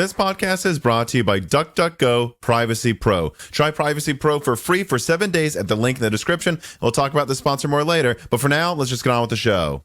This podcast is brought to you by DuckDuckGo Privacy Pro. Try Privacy Pro for free for 7 days at the link in the description. We'll talk about the sponsor more later. But for now, let's just get on with the show.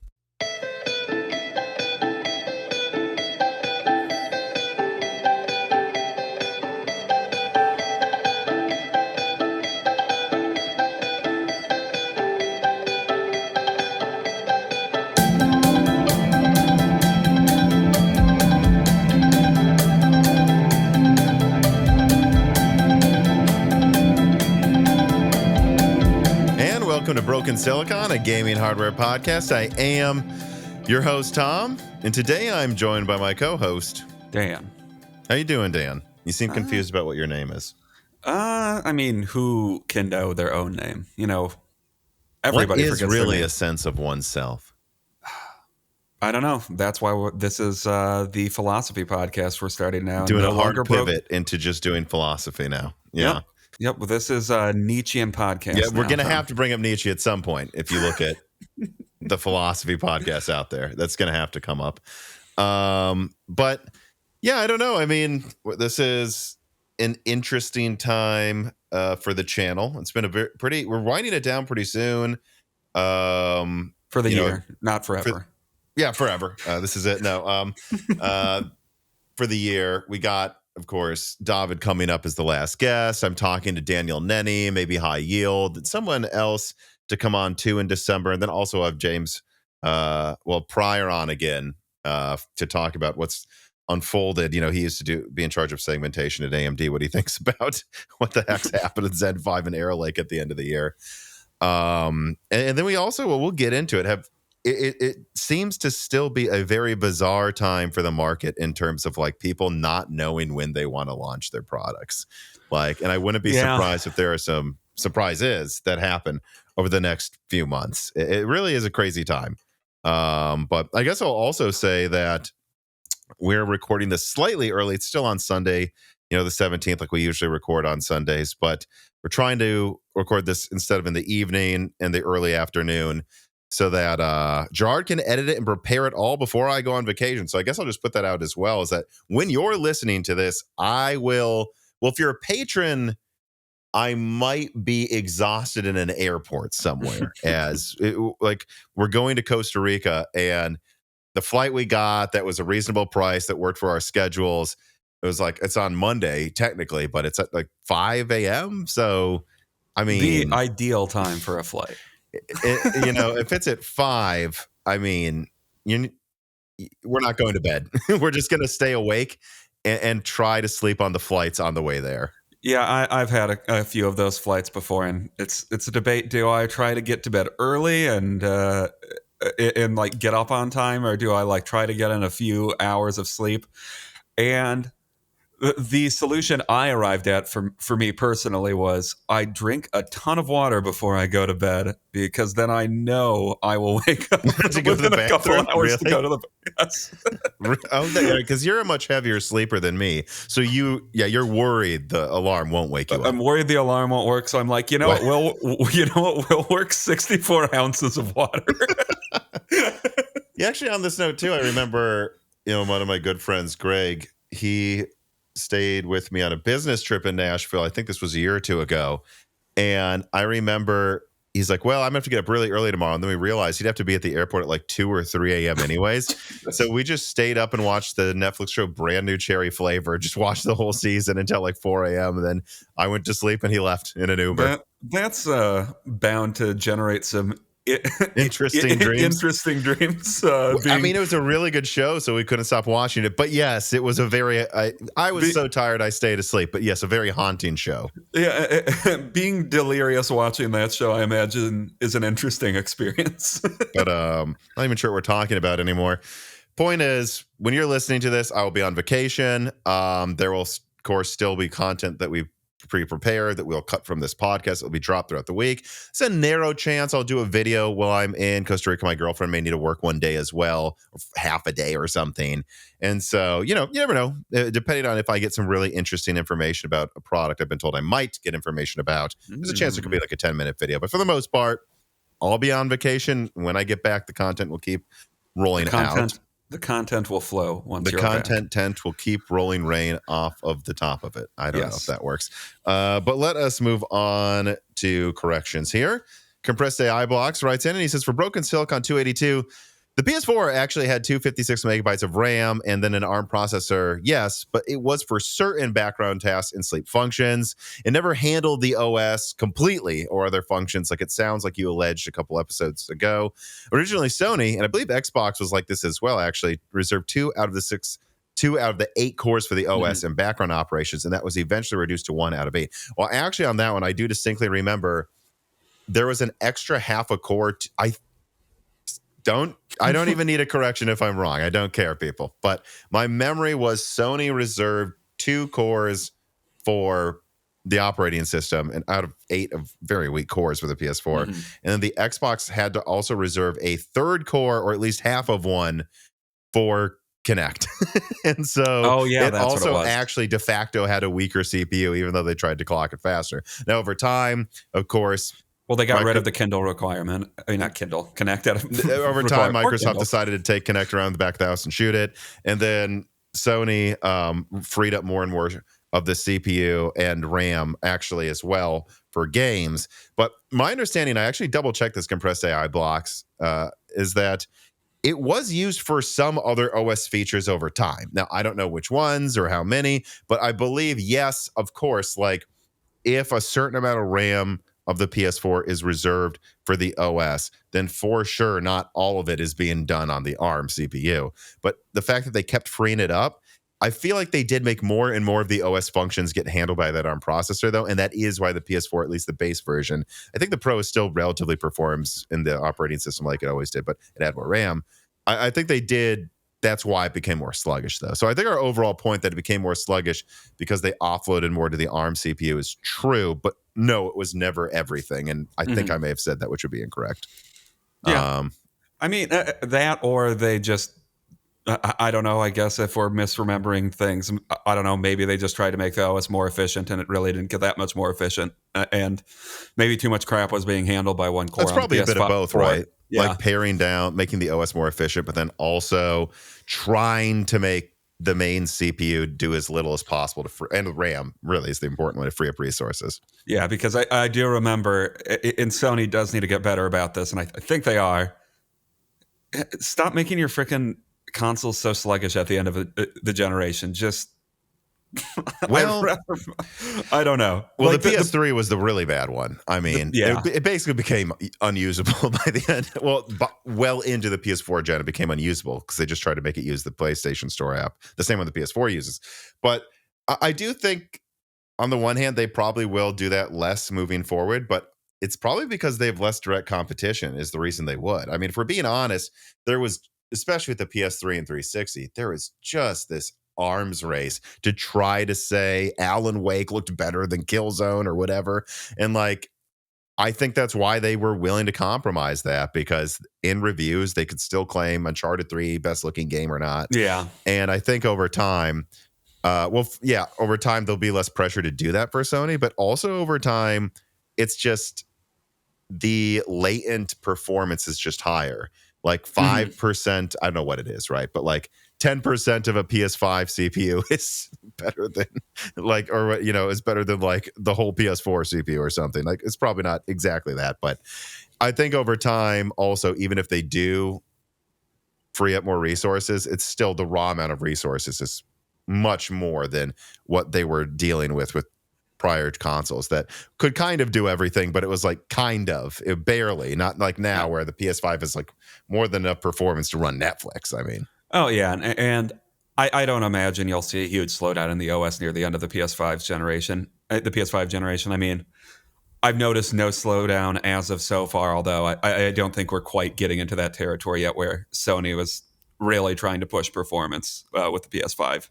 Welcome to Broken Silicon, a gaming hardware podcast. I am your host, Tom, and today I'm joined by my co-host, Dan. How you doing, Dan? You seem confused about what your name is. I mean, who can know their own name? You know, everybody forgets forgets really their name. A sense of oneself. I don't know. That's why this is the philosophy podcast we're starting now. Doing a hard pivot into just doing philosophy now. Yeah. Yep. Well, this is a Nietzschean podcast. Yeah, we're going to have to bring up Nietzsche at some point. If you look at the philosophy podcasts out there, that's going to have to come up. But yeah, I don't know. I mean, this is an interesting time for the channel. It's been a we're winding it down pretty soon. For the year, not forever. Forever. This is it. No, for the year, we got, of course, David coming up as the last guest. I'm talking to Daniel Nenny, maybe High Yield, and someone else to come on too in December. And then also have James, Pryor on again to talk about what's unfolded. You know, he used to be in charge of segmentation at AMD, what he thinks about what the heck's happened at Zen 5 and Arrow Lake at the end of the year. And then we also, we'll get into it, it seems to still be a very bizarre time for the market in terms of like people not knowing when they want to launch their products. And I wouldn't be surprised if there are some surprises that happen over the next few months. It really is a crazy time. But I guess I'll also say that we're recording this slightly early. It's still on Sunday, the 17th, like we usually record on Sundays, but we're trying to record this instead of in the evening and the early afternoon, so that Gerard can edit it and prepare it all before I go on vacation. So I guess I'll just put that out as well, is that when you're listening to this, I will, if you're a patron, I might be exhausted in an airport somewhere we're going to Costa Rica, and the flight we got that was a reasonable price that worked for our schedules. It was it's on Monday technically, but it's at 5 a.m. So, I mean, the ideal time for a flight. If it's at 5, I mean, we're not going to bed. We're just going to stay awake and try to sleep on the flights on the way there. Yeah, I've had a few of those flights before, and it's a debate. Do I try to get to bed early and get up on time, or do I try to get in a few hours of sleep? And the solution I arrived at for me personally was I drink a ton of water before I go to bed, because then I know I will wake up to go to the a couple of hours really? to go to the yes. Because you're a much heavier sleeper than me. So you're worried the alarm won't wake you up. I'm worried the alarm won't work. So I'm like, what will work 64 ounces of water. Yeah, actually on this note too, I remember, one of my good friends, Greg, he stayed with me on a business trip in Nashville. I think this was a year or two ago. And I remember he's like, well, I'm gonna have to get up really early tomorrow. And then we realized he'd have to be at the airport at 2 or 3 a.m. anyways. So we just stayed up and watched the Netflix show Brand New Cherry Flavor, just watched the whole season until 4 a.m. And then I went to sleep and he left in an Uber. That's bound to generate some interesting dreams. Interesting dreams. It was a really good show, so we couldn't stop watching it. But yes, it was a very. I was so tired I stayed asleep. But yes, a very haunting show. Yeah, being delirious watching that show, I imagine, is an interesting experience. But not even sure what we're talking about anymore. Point is, when you're listening to this, I will be on vacation. There will, of course, still be content that we pre-prepared that we'll cut from this podcast. It'll be dropped throughout the week. It's a narrow chance I'll do a video while I'm in Costa Rica. My girlfriend may need to work one day as well, or half a day or something. And so, you never know. Depending on if I get some really interesting information about a product I've been told I might get information about, there's a chance it could be a 10-minute video. But for the most part, I'll be on vacation. When I get back, the content will keep rolling out. The content will flow once The you're content back. tent will keep rolling rain off of the top of it. I don't know if Yes. that works. But let us move on to corrections here. Compressed AI Blocks writes in and he says, for Broken Silicon 282, the PS4 actually had 256 megabytes of RAM and then an ARM processor, yes, but it was for certain background tasks and sleep functions. It never handled the OS completely or other functions like it sounds like you alleged a couple episodes ago. Originally, Sony, and I believe Xbox was like this as well, actually, reserved 2 out of the 8 cores for the OS and background operations, and that was eventually reduced to 1 out of 8. Well, actually, on that one, I do distinctly remember there was an extra half a core. I don't even need a correction if I'm wrong. I don't care, people. But my memory was Sony reserved 2 cores for the operating system, and out of 8 of very weak cores for the PS4. And then the Xbox had to also reserve a 3rd core, or at least half of one, for Kinect. And so it that's also what it was. actually de facto had a weaker CPU, even though they tried to clock it faster. Now, over time, of course, well, they got rid of the Kindle requirement. I mean, not Kindle, Kinect. Over time, Microsoft decided to take Kinect around the back of the house and shoot it. And then Sony freed up more and more of the CPU and RAM actually as well for games. But my understanding, I actually double checked this compressed AI blocks, is that it was used for some other OS features over time. Now, I don't know which ones or how many, but I believe, yes, of course, like if a certain amount of RAM of the PS4 is reserved for the OS, then for sure not all of it is being done on the ARM CPU. But the fact that they kept freeing it up, I feel like they did make more and more of the OS functions get handled by that ARM processor, though, and that is why the PS4, at least the base version, I think the Pro still relatively performs in the operating system like it always did, but it had more RAM. I think they did. That's why it became more sluggish, though. So I think our overall point that it became more sluggish because they offloaded more to the ARM CPU is true, but no, it was never everything. And I think I may have said that, which would be incorrect. Yeah. I mean, that or they just, I don't know, I guess if we're misremembering things, I don't know, maybe they just tried to make the OS more efficient and it really didn't get that much more efficient. And maybe too much crap was being handled by one core. That's probably a bit of both, right? Yeah. Like paring down, making the OS more efficient, but then also trying to make the main CPU do as little as possible and RAM really is the important one to free up resources. Yeah, because I do remember, and Sony does need to get better about this, and I think they are. Stop making your freaking consoles so sluggish at the end of the generation. Just, well, I don't know. Well, like the PS3 was the really bad one. I mean, it basically became unusable by the end. Well into the PS4 gen, it became unusable because they just tried to make it use the PlayStation Store app, the same one the PS4 uses. But I do think, on the one hand, they probably will do that less moving forward, but it's probably because they have less direct competition is the reason they would. I mean, if we're being honest, there was, especially with the PS3 and 360, there was just this arms race to try to say Alan Wake looked better than Killzone or whatever. And like, I think that's why they were willing to compromise that, because in reviews, they could still claim Uncharted 3 best looking game or not. Yeah. And I think over time, over time, there'll be less pressure to do that for Sony, but also over time, it's just the latent performance is just higher. Like 5%, I don't know what it is, right? But like 10% of a PS5 CPU is better than is better than like the whole PS4 CPU or something. Like it's probably not exactly that, but I think over time also, even if they do free up more resources, it's still the raw amount of resources is much more than what they were dealing with prior consoles that could kind of do everything, but it was like barely, not like now where the PS5 is like more than enough performance to run Netflix. I mean, oh yeah, and I don't imagine you'll see a huge slowdown in the OS near the end of the PS5 generation. I mean, I've noticed no slowdown as of so far, although I don't think we're quite getting into that territory yet where Sony was really trying to push performance with the PS5.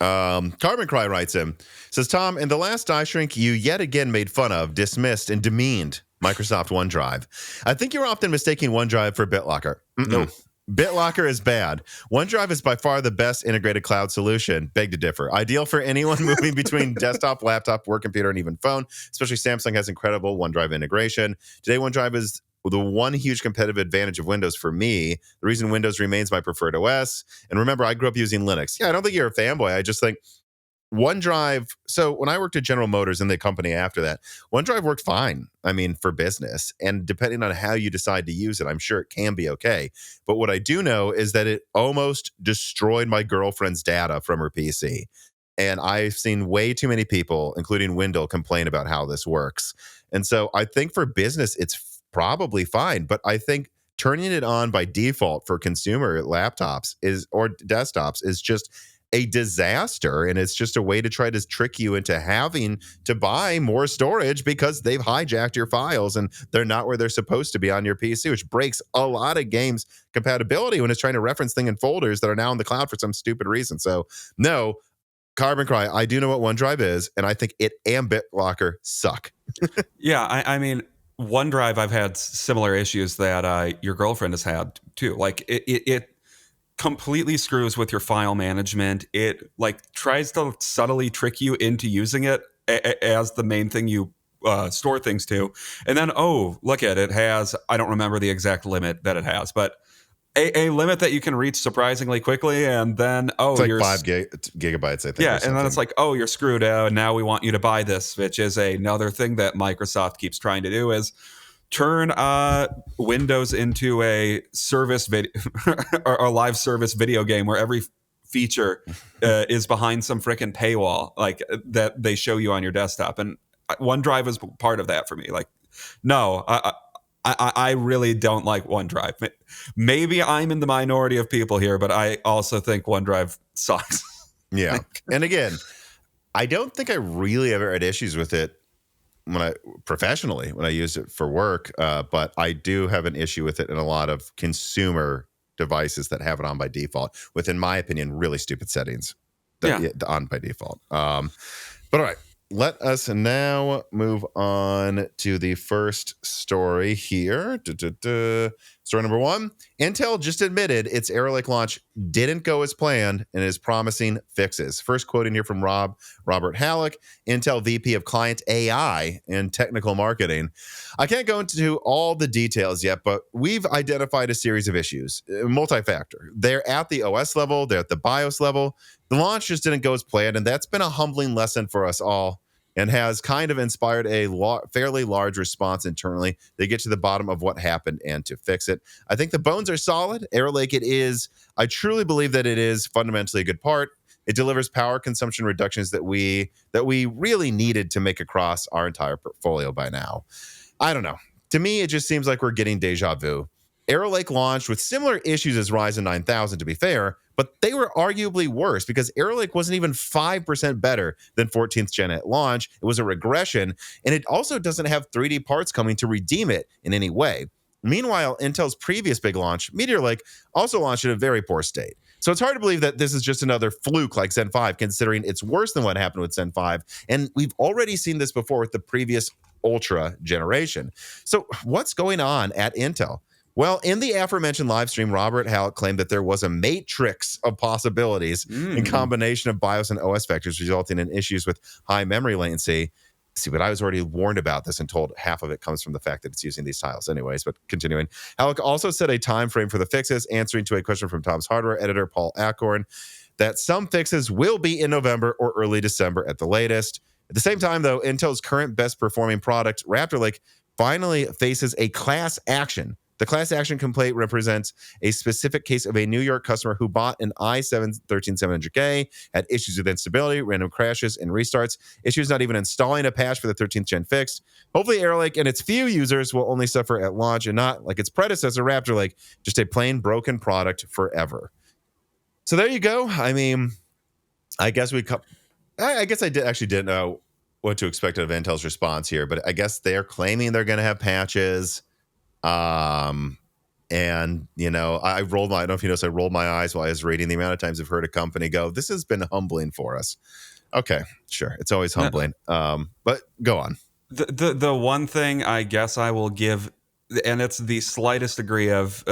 Carbon Cry writes in, says, Tom, in the last Die Shrink, you yet again made fun of, dismissed, and demeaned Microsoft OneDrive. I think you're often mistaking OneDrive for BitLocker. Nope. BitLocker is bad. OneDrive is by far the best integrated cloud solution. Beg to differ. Ideal for anyone moving between desktop, laptop, work computer, and even phone. Especially Samsung has incredible OneDrive integration. Today, OneDrive is the one huge competitive advantage of Windows for me, the reason Windows remains my preferred OS. And remember, I grew up using Linux. Yeah, I don't think you're a fanboy. I just think OneDrive. So when I worked at General Motors and the company after that, OneDrive worked fine. I mean, for business. And depending on how you decide to use it, I'm sure it can be okay. But what I do know is that it almost destroyed my girlfriend's data from her PC. And I've seen way too many people, including Wendell, complain about how this works. And so I think for business, it's probably fine. But I think turning it on by default for consumer laptops or desktops is just a disaster, and it's just a way to try to trick you into having to buy more storage because they've hijacked your files and they're not where they're supposed to be on your PC, which breaks a lot of games compatibility when it's trying to reference things in folders that are now in the cloud for some stupid reason. So no, Carbon Cry, I do know what OneDrive is, and I think it and BitLocker suck. Yeah, I mean, OneDrive, I've had similar issues that your girlfriend has had too. Like it completely screws with your file management. It like tries to subtly trick you into using it as the main thing you store things to. And then, oh, look at it has, I don't remember the exact limit that it has, but a limit that you can reach surprisingly quickly. And then, oh, it's like you're 5 gigabytes, I think. yeah. And then it's like, oh, you're screwed out. Now we want you to buy this, which is another thing that Microsoft keeps trying to do is turn Windows into a service video or a live service video game where every feature is behind some freaking paywall, like that they show you on your desktop. And OneDrive is part of that for me. Like, no, I really don't like OneDrive. Maybe I'm in the minority of people here, but I also think OneDrive sucks. Yeah. And again, I don't think I really ever had issues with it when I used it for work, but I do have an issue with it in a lot of consumer devices that have it on by default, with, in my opinion, really stupid settings on by default. But all right, let us now move on to the first story here. Story number 1. Intel just admitted its Arrow Lake launch didn't go as planned and is promising fixes. First quoting here from Robert Halleck, Intel VP of Client AI and Technical Marketing. I can't go into all the details yet, but we've identified a series of issues, multi-factor. They're at the OS level, they're at the BIOS level. The launch just didn't go as planned, and that's been a humbling lesson for us all, and has kind of inspired a fairly large response internally. They get to the bottom of what happened and to fix it. I think the bones are solid. Arrow Lake, it is. I truly believe that it is fundamentally a good part. It delivers power consumption reductions that we really needed to make across our entire portfolio by now. I don't know. To me, it just seems like we're getting deja vu. Arrow Lake launched with similar issues as Ryzen 9000, to be fair, but they were arguably worse because Arrow Lake wasn't even 5% better than 14th gen at launch. It was a regression, and it also doesn't have 3D parts coming to redeem it in any way. Meanwhile, Intel's previous big launch, Meteor Lake, also launched in a very poor state. So it's hard to believe that this is just another fluke like Zen 5, considering it's worse than what happened with Zen 5. And we've already seen this before with the previous Ultra generation. So what's going on at Intel? Well, in the aforementioned live stream, Robert Halleck claimed that there was a matrix of possibilities in combination of BIOS and OS vectors, resulting in issues with high memory latency. See, but I was already warned about this and told half of it comes from the fact that it's using these tiles anyways. But continuing, Halleck also set a time frame for the fixes, answering to a question from Tom's Hardware editor, Paul Acorn, that some fixes will be in November or early December at the latest. At the same time, though, Intel's current best performing product, Raptor Lake, finally faces a class action. The class action complaint represents a specific case of a New York customer who bought an i7-13700K, had issues with instability, random crashes, and restarts. Issues not even installing a patch for the 13th gen fixed. Hopefully, Arrow Lake and its few users will only suffer at launch and not, like its predecessor, Raptor Lake, just a plain broken product forever. So there you go. I mean, I guess I didn't know what to expect of Intel's response here, but I guess they're claiming they're going to have patches. And you know, I don't know if you noticed, I rolled my eyes while I was reading the amount of times I've heard a company go, this has been humbling for us. Okay, sure. It's always humbling. But go on. The one thing I guess I will give, and it's the slightest degree of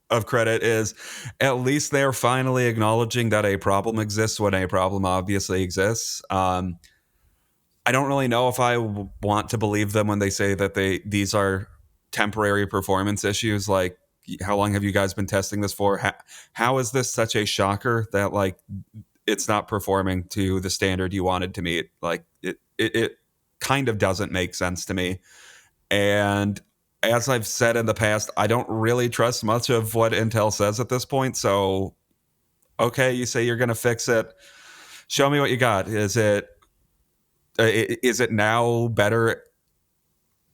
of credit, is at least they're finally acknowledging that a problem exists when a problem obviously exists. I don't really know if I want to believe them when they say that these are temporary performance issues. Like, how long have you guys been testing this for? How is this such a shocker that like it's not performing to the standard you wanted to meet? Like, it kind of doesn't make sense to me. And as I've said in the past, I don't really trust much of what Intel says at this point. So, okay, you say you're going to fix it. Show me what you got. Is it now better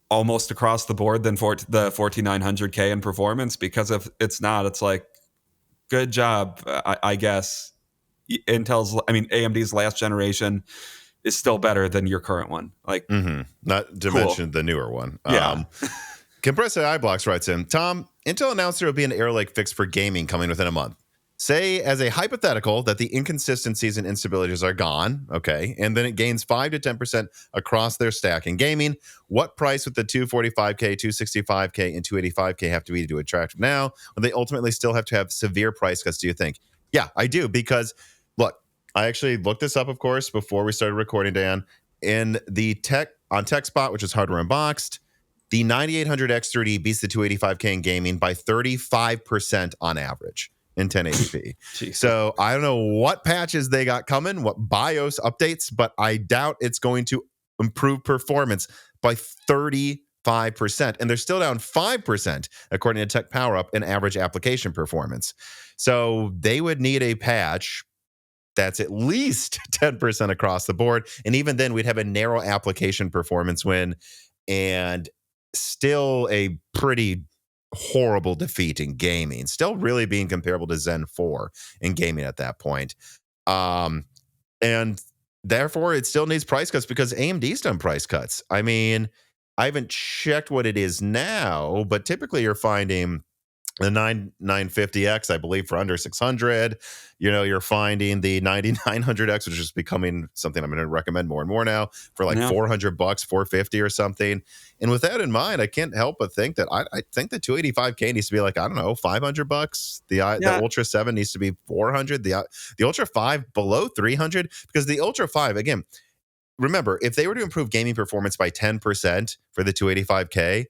almost across the board than the 4900K in performance? Because if it's not, it's like, good job, I guess. AMD's last generation is still better than your current one. Like, not to cool. mention the newer one. Yeah. Compressed AI Blocks writes in, Tom, Intel announced there will be an Arrow Lake fix for gaming coming within a month. Say, as a hypothetical, that the inconsistencies and instabilities are gone, okay, and then it gains 5 to 10% across their stack in gaming. What price would the 245K, 265K, and 285K have to be to attract them now? Will they ultimately still have to have severe price cuts, do you think? Yeah, I do, because, look, I actually looked this up, of course, before we started recording, Dan. In the TechSpot, which is Hardware Unboxed, the 9800X3D beats the 285K in gaming by 35% on average in 1080p. So I don't know what patches they got coming, what BIOS updates, but I doubt it's going to improve performance by 35%. And they're still down 5%, according to Tech Power Up, in average application performance. So they would need a patch that's at least 10% across the board. And even then, we'd have a narrow application performance win and still a pretty horrible defeat in gaming, still really being comparable to Zen 4 in gaming at that point. And therefore, it still needs price cuts because AMD's done price cuts. I mean, I haven't checked what it is now, but typically you're finding the 950X, I believe, for under 600. You know, you're finding the 9900X, which is becoming something I'm going to recommend more and more now, for like $400, 450 or something. And with that in mind, I can't help but think that I think the 285K needs to be like, I don't know, $500. The Ultra 7 needs to be 400. The Ultra 5 below 300, because the Ultra 5, again, remember, if they were to improve gaming performance by 10% for the 285K,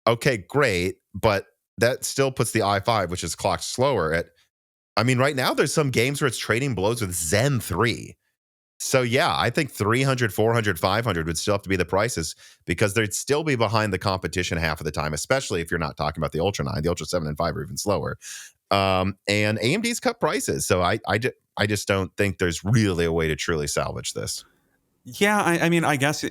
okay, great, but that still puts the i5, which is clocked slower, at, I mean, right now there's some games where it's trading blows with Zen 3. So yeah, I think 300, 400, 500 would still have to be the prices, because they'd still be behind the competition half of the time, especially if you're not talking about the Ultra 9. The Ultra 7 and 5 are even slower. And AMD's cut prices. So I just don't think there's really a way to truly salvage this. Yeah, I mean, I guess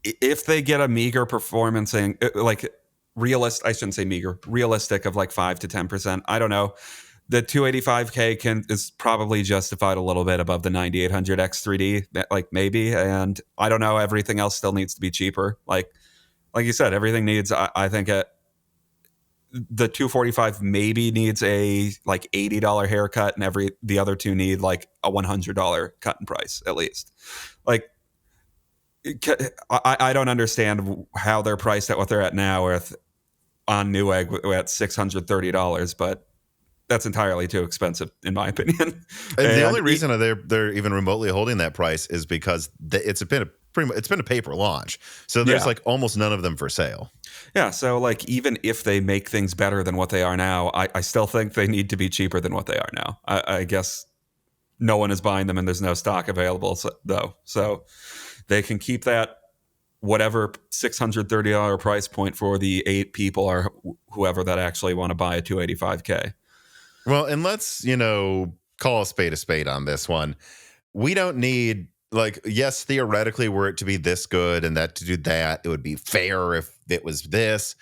if they get a meager performance, like I shouldn't say meager, realistic of like 5 to 10%. I don't know. The 285K is probably justified a little bit above the 9800X3D, like maybe. And I don't know. Everything else still needs to be cheaper. Like you said, everything needs. I think the 245 maybe needs a like $80 haircut, and the other two need like a $100 cut in price at least. Like, I don't understand how they're priced at what they're at now, on Newegg at $630, but that's entirely too expensive in my opinion. And the only reason they're even remotely holding that price is because it's been a paper launch, so there's like almost none of them for sale. Yeah, so like even if they make things better than what they are now, I still think they need to be cheaper than what they are now. I guess no one is buying them, and there's no stock available, so they can keep that whatever $630 price point for the 8 people or whoever that actually want to buy a 285K. Well, and let's, call a spade on this one. We don't need, like, yes, theoretically, were it to be this good and that to do that, it would be fair if it was this.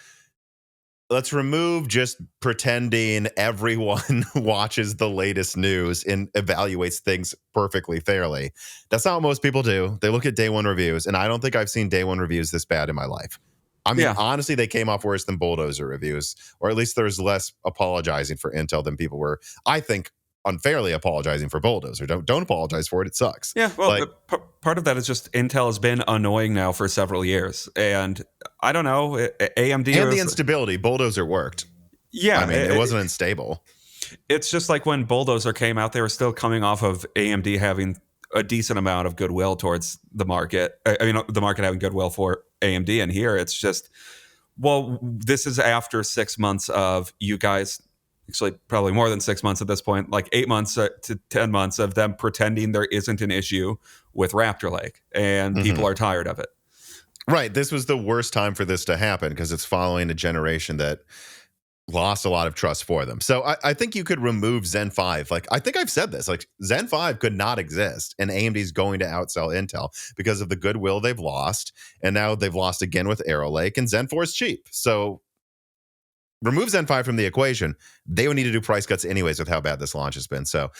Let's remove just pretending everyone watches the latest news and evaluates things perfectly fairly. That's not what most people do. They look at day one reviews, and I don't think I've seen day one reviews this bad in my life. I mean, honestly, they came off worse than Bulldozer reviews, or at least there's less apologizing for Intel than people were, I think, unfairly apologizing for Bulldozer. Don't apologize for it. It sucks. Yeah, well, part of that is just Intel has been annoying now for several years. And I don't know, AMD... And the instability. Bulldozer worked. Yeah. I mean, it wasn't unstable. It's just like when Bulldozer came out, they were still coming off of AMD having a decent amount of goodwill towards the market. I mean, the market having goodwill for AMD, and here it's just, well, this is after 6 months of you guys, actually probably more than 6 months at this point, like 8 months to 10 months of them pretending there isn't an issue with Raptor Lake, and people are tired of it. Right. This was the worst time for this to happen because it's following a generation that lost a lot of trust for them. So I think you could remove Zen 5. Like, I think I've said this, like Zen 5 could not exist, and AMD's going to outsell Intel because of the goodwill they've lost. And now they've lost again with Arrow Lake, and Zen 4 is cheap. So remove Zen 5 from the equation. They would need to do price cuts anyways with how bad this launch has been. So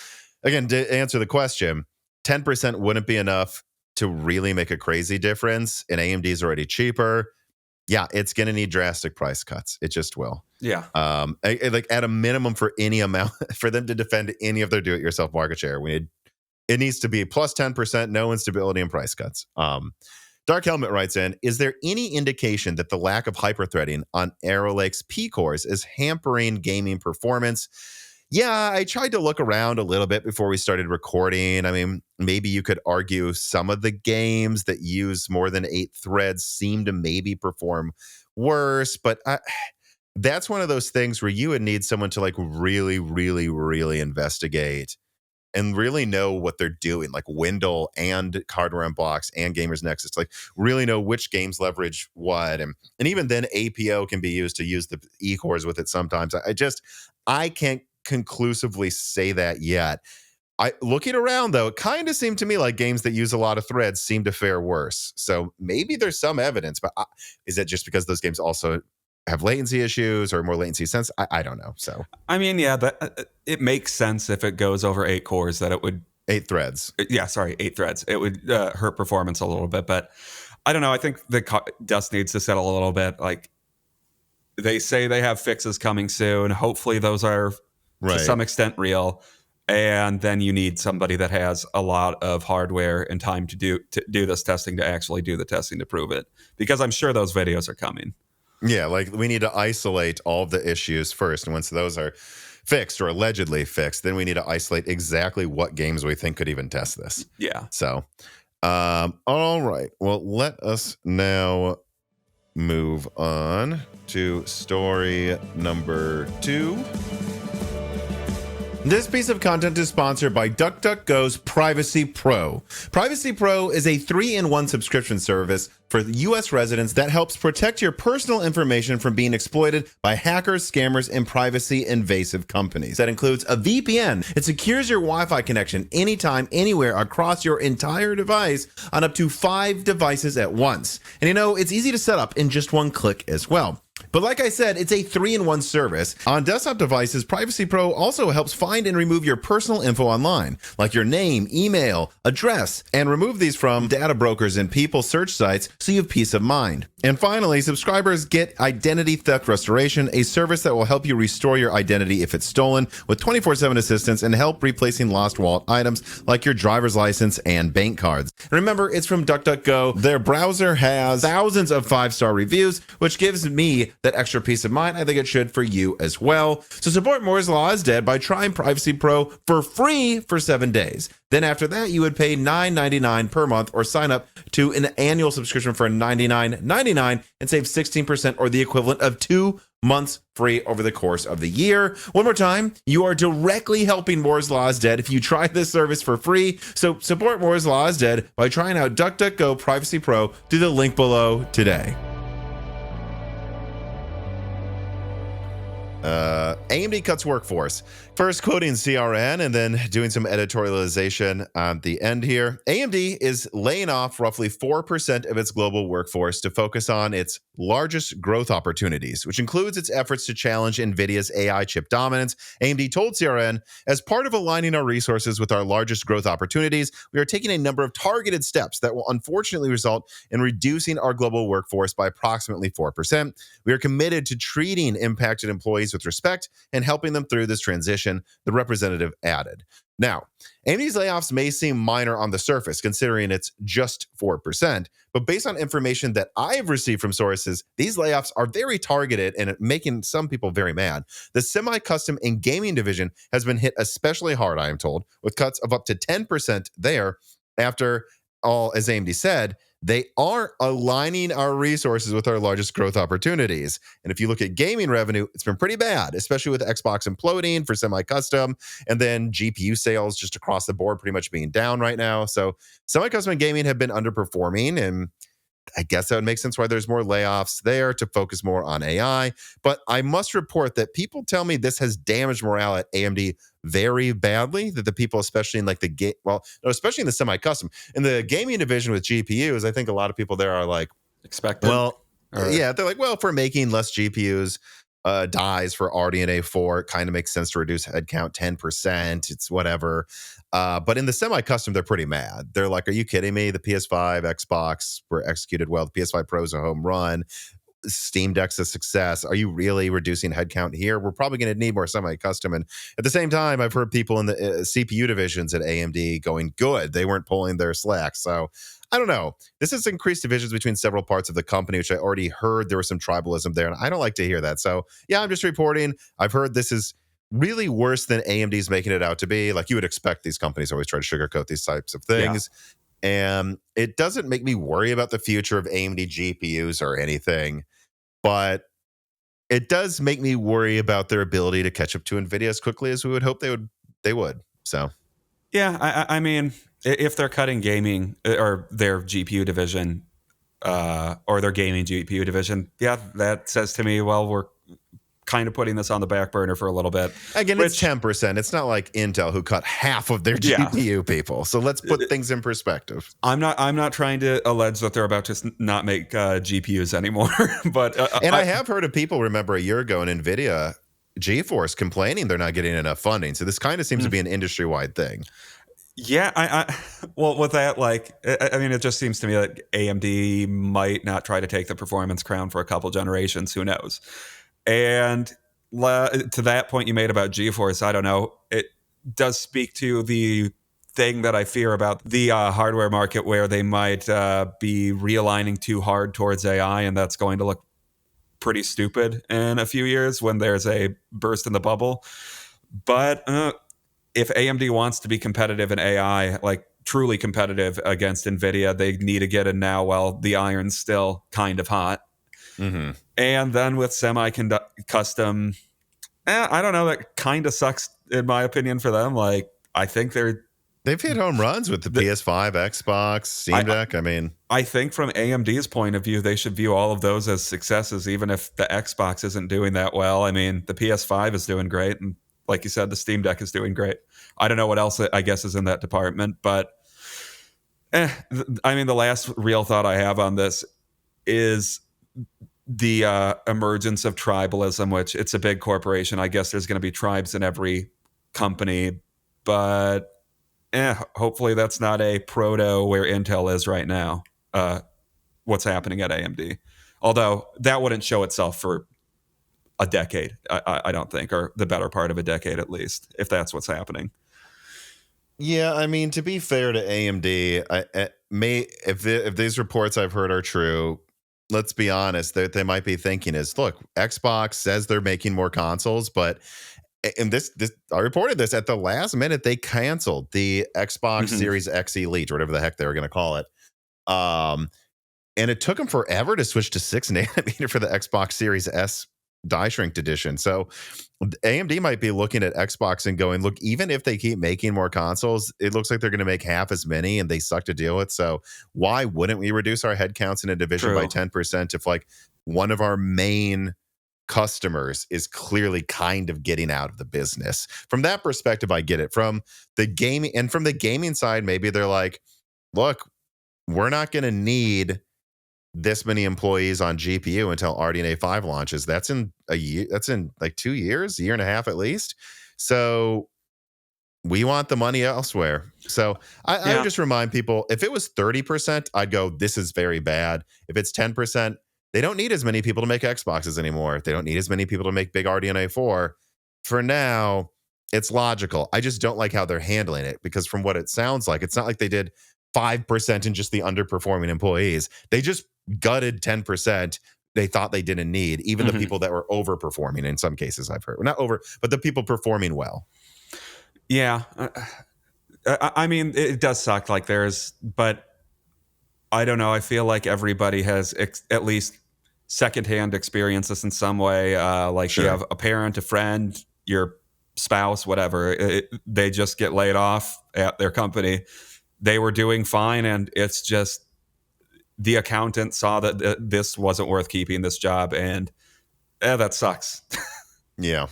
again, to answer the question, 10% wouldn't be enough to really make a crazy difference, and AMD's already cheaper. Yeah, it's going to need drastic price cuts. It just will. Yeah. Like at a minimum for any amount, for them to defend any of their do-it-yourself market share, it needs to be plus 10%, no instability and price cuts. Dark Helmet writes in, is there any indication that the lack of hyperthreading on Arrow Lake's P cores is hampering gaming performance? Yeah, I tried to look around a little bit before we started recording. I mean, maybe you could argue some of the games that use more than 8 threads seem to maybe perform worse, but that's one of those things where you would need someone to like really, really, really investigate and really know what they're doing, like Wendell and Hardware Unbox and Gamers Nexus, like really know which games leverage what. And even then APO can be used to use the E-cores with it sometimes. I can't conclusively say that yet. Looking around though, it kind of seemed to me like games that use a lot of threads seem to fare worse. So maybe there's some evidence, but is it just because those games also have latency issues or more latency sense? I don't know. So I mean, yeah, it makes sense if it goes over 8 cores that it would 8 threads. Yeah, sorry, 8 threads. It would hurt performance a little bit, but I don't know. I think the dust needs to settle a little bit. Like they say they have fixes coming soon. Hopefully those are to some extent real, and then you need somebody that has a lot of hardware and time to do this testing, to actually do the testing to prove it, because I'm sure those videos are coming. Yeah, like we need to isolate all of the issues first, and once those are fixed or allegedly fixed, then we need to isolate exactly what games we think could even test this. Yeah. So all right, well, let us now move on to story number 2. This piece of content is sponsored by DuckDuckGo's Privacy Pro. Privacy Pro is a 3-in-1 subscription service for U.S. residents that helps protect your personal information from being exploited by hackers, scammers, and privacy-invasive companies. That includes a VPN. It secures your Wi-Fi connection anytime, anywhere across your entire device on up to 5 devices at once. And you know, it's easy to set up in just one click as well. But like I said, it's a 3-in-1 service. On desktop devices, Privacy Pro also helps find and remove your personal info online, like your name, email, address, and remove these from data brokers and people search sites so you have peace of mind. And finally, subscribers get Identity Theft Restoration, a service that will help you restore your identity if it's stolen, with 24/7 assistance and help replacing lost wallet items like your driver's license and bank cards. Remember, it's from DuckDuckGo. Their browser has thousands of 5-star reviews, which gives me that extra peace of mind. I think it should for you as well. So support Moore's Law is Dead by trying Privacy Pro for free for 7 days. Then after that, you would pay $9.99 per month or sign up to an annual subscription for $99.99 and save 16% or the equivalent of 2 months free over the course of the year. One more time, you are directly helping Moore's Law is Dead if you try this service for free. So support Moore's Law is Dead by trying out DuckDuckGo Privacy Pro through the link below today. AMD cuts workforce. First quoting CRN and then doing some editorialization on the end here. AMD is laying off roughly 4% of its global workforce to focus on its largest growth opportunities, which includes its efforts to challenge Nvidia's AI chip dominance. AMD told CRN, as part of aligning our resources with our largest growth opportunities, we are taking a number of targeted steps that will unfortunately result in reducing our global workforce by approximately 4%. We are committed to treating impacted employees with respect and helping them through this transition, the representative added. Now, AMD's layoffs may seem minor on the surface, considering it's just 4%, but based on information that I have received from sources, these layoffs are very targeted and making some people very mad. The semi-custom and gaming division has been hit especially hard, I am told, with cuts of up to 10% there, after all, as AMD said, they are aligning our resources with our largest growth opportunities. And if you look at gaming revenue, it's been pretty bad, especially with Xbox imploding for semi-custom, and then GPU sales just across the board pretty much being down right now. So semi-custom and gaming have been underperforming, and I guess that would make sense why there's more layoffs there to focus more on AI. But I must report that people tell me this has damaged morale at AMD very badly. That the people, especially in like especially in the semi-custom, in the gaming division with GPUs, I think a lot of people there are like, expected. Yeah, they're like, well, if we're making less GPUs, dies for RDNA 4, it kind of makes sense to reduce headcount 10%. It's whatever. But in the semi-custom, they're pretty mad. They're like, are you kidding me? The PS5, Xbox were executed well. The PS5 Pro is a home run. Steam Deck's a success. Are you really reducing headcount here? We're probably going to need more semi-custom. And at the same time, I've heard people in the CPU divisions at AMD going, good. They weren't pulling their slack. So I don't know. This has increased divisions between several parts of the company, which I already heard there was some tribalism there. And I don't like to hear that. So yeah, I'm just reporting. I've heard this is really worse than AMD's making it out to be. Like you would expect, these companies always try to sugarcoat these types of things. Yeah. And it doesn't make me worry about the future of AMD GPUs or anything, but it does make me worry about their ability to catch up to Nvidia as quickly as we would hope they would. So, yeah, I mean, if they're cutting gaming or their GPU division or their gaming GPU division, yeah, that says to me, well, we're kind of putting this on the back burner for a little bit. Again, it's 10%. It's not like Intel, who cut half of their GPU people. So let's put things in perspective. I'm not trying to allege that they're about to not make GPUs anymore, but I have heard of people, remember a year ago in Nvidia GeForce, complaining they're not getting enough funding. So this kind of seems to be an industry-wide thing. Yeah, well, with that, like, I mean, it just seems to me that AMD might not try to take the performance crown for a couple generations. Who knows? And to that point you made about GeForce, I don't know. It does speak to the thing that I fear about the hardware market, where they might be realigning too hard towards AI, and that's going to look pretty stupid in a few years when there's a burst in the bubble. But if AMD wants to be competitive in AI, like truly competitive against Nvidia, they need to get in now while the iron's still kind of hot. Mm-hmm. And then with semi-custom, I don't know, that kind of sucks in my opinion for them. Like, I think they've hit home runs with the PS5, Xbox, Steam Deck. I think from AMD's point of view, they should view all of those as successes, even if the Xbox isn't doing that well. I mean, the PS5 is doing great, and like you said, the Steam Deck is doing great. I don't know what else I guess is in that department, but I mean, the last real thought I have on this is the emergence of tribalism, which it's a big corporation. I guess there's going to be tribes in every company, but hopefully that's not a proto where Intel is right now. What's happening at AMD, although that wouldn't show itself for a decade, I don't think, or the better part of a decade at least, if that's what's happening. Yeah, I mean, to be fair to AMD, if these reports I've heard are true, let's be honest, that they might be thinking is, look, Xbox says they're making more consoles, but in this I reported this at the last minute, they canceled the Xbox Series X Elite, or whatever the heck they were going to call it. And it took them forever to switch to 6 nanometer for the Xbox Series S die shrinked edition. So AMD might be looking at Xbox and going, look, even if they keep making more consoles, it looks like they're going to make half as many, and they suck to deal with. So why wouldn't we reduce our headcounts in a division by 10% if like one of our main customers is clearly kind of getting out of the business? From that perspective, I get it. From the gaming side, maybe they're like, look, we're not going to need this many employees on GPU until RDNA 5 launches. That's in a year. That's in like 2 years, a year and a half at least. So we want the money elsewhere. So I would just remind people, if it was 30%, I'd go, this is very bad. If it's 10%, they don't need as many people to make Xboxes anymore. They don't need as many people to make big RDNA 4. For now, it's logical. I just don't like how they're handling it, because from what it sounds like, it's not like they did 5% in just the underperforming employees. They just gutted 10% they thought they didn't need, even the people that were overperforming in some cases, I've heard. Not over, but the people performing well. Yeah. I mean, it does suck. Like but I don't know. I feel like everybody has at least secondhand experienced this in some way. Like you Sure. have a parent, a friend, your spouse, whatever. They just get laid off at their company. They were doing fine, and it's just the accountant saw that this wasn't worth keeping this job, and that sucks. Yeah.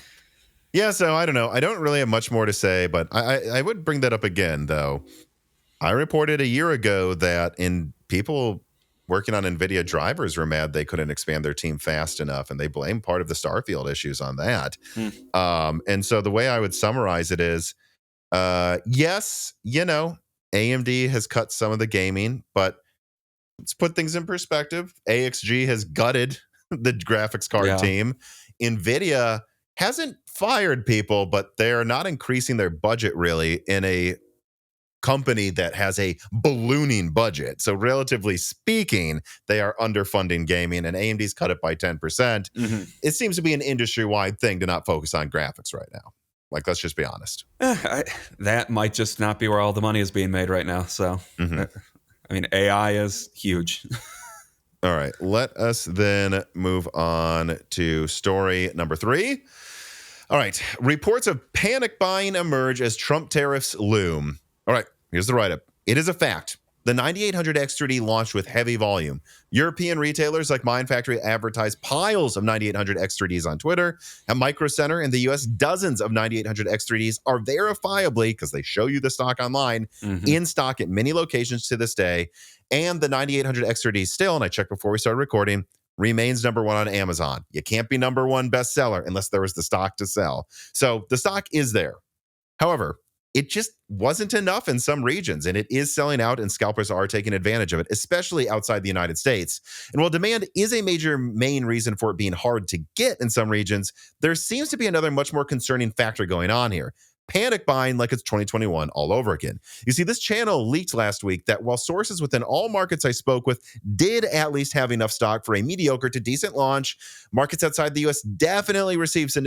Yeah, so I don't know. I don't really have much more to say, but I would bring that up again, though. I reported a year ago that people working on NVIDIA drivers were mad they couldn't expand their team fast enough, and they blame part of the Starfield issues on that. And so the way I would summarize it is, yes, AMD has cut some of the gaming, but let's put things in perspective. AXG has gutted the graphics card team. NVIDIA hasn't fired people, but they're not increasing their budget really in a company that has a ballooning budget. So relatively speaking, they are underfunding gaming, and AMD's cut it by 10%. Mm-hmm. It seems to be an industry-wide thing to not focus on graphics right now. Like, let's just be honest. That might just not be where all the money is being made right now. So, I mean, AI is huge. All right, let us then move on to story number 3. All right, reports of panic buying emerge as Trump tariffs loom. All right, here's the write-up. It is a fact. The 9800X3D launched with heavy volume. European retailers like Mind Factory advertise piles of 9800X3Ds on Twitter. At Micro Center in the US, dozens of 9800X3Ds are verifiably, because they show you the stock online, in stock at many locations to this day. And the 9800X3D still, and I checked before we started recording, remains number 1 on Amazon. You can't be number 1 bestseller unless there was the stock to sell. So the stock is there. However, it just wasn't enough in some regions, and it is selling out, and scalpers are taking advantage of it, especially outside the United States. And while demand is a main reason for it being hard to get in some regions, there seems to be another much more concerning factor going on here. Panic buying like it's 2021 all over again. You see, this channel leaked last week that while sources within all markets I spoke with did at least have enough stock for a mediocre to decent launch, markets outside the US definitely received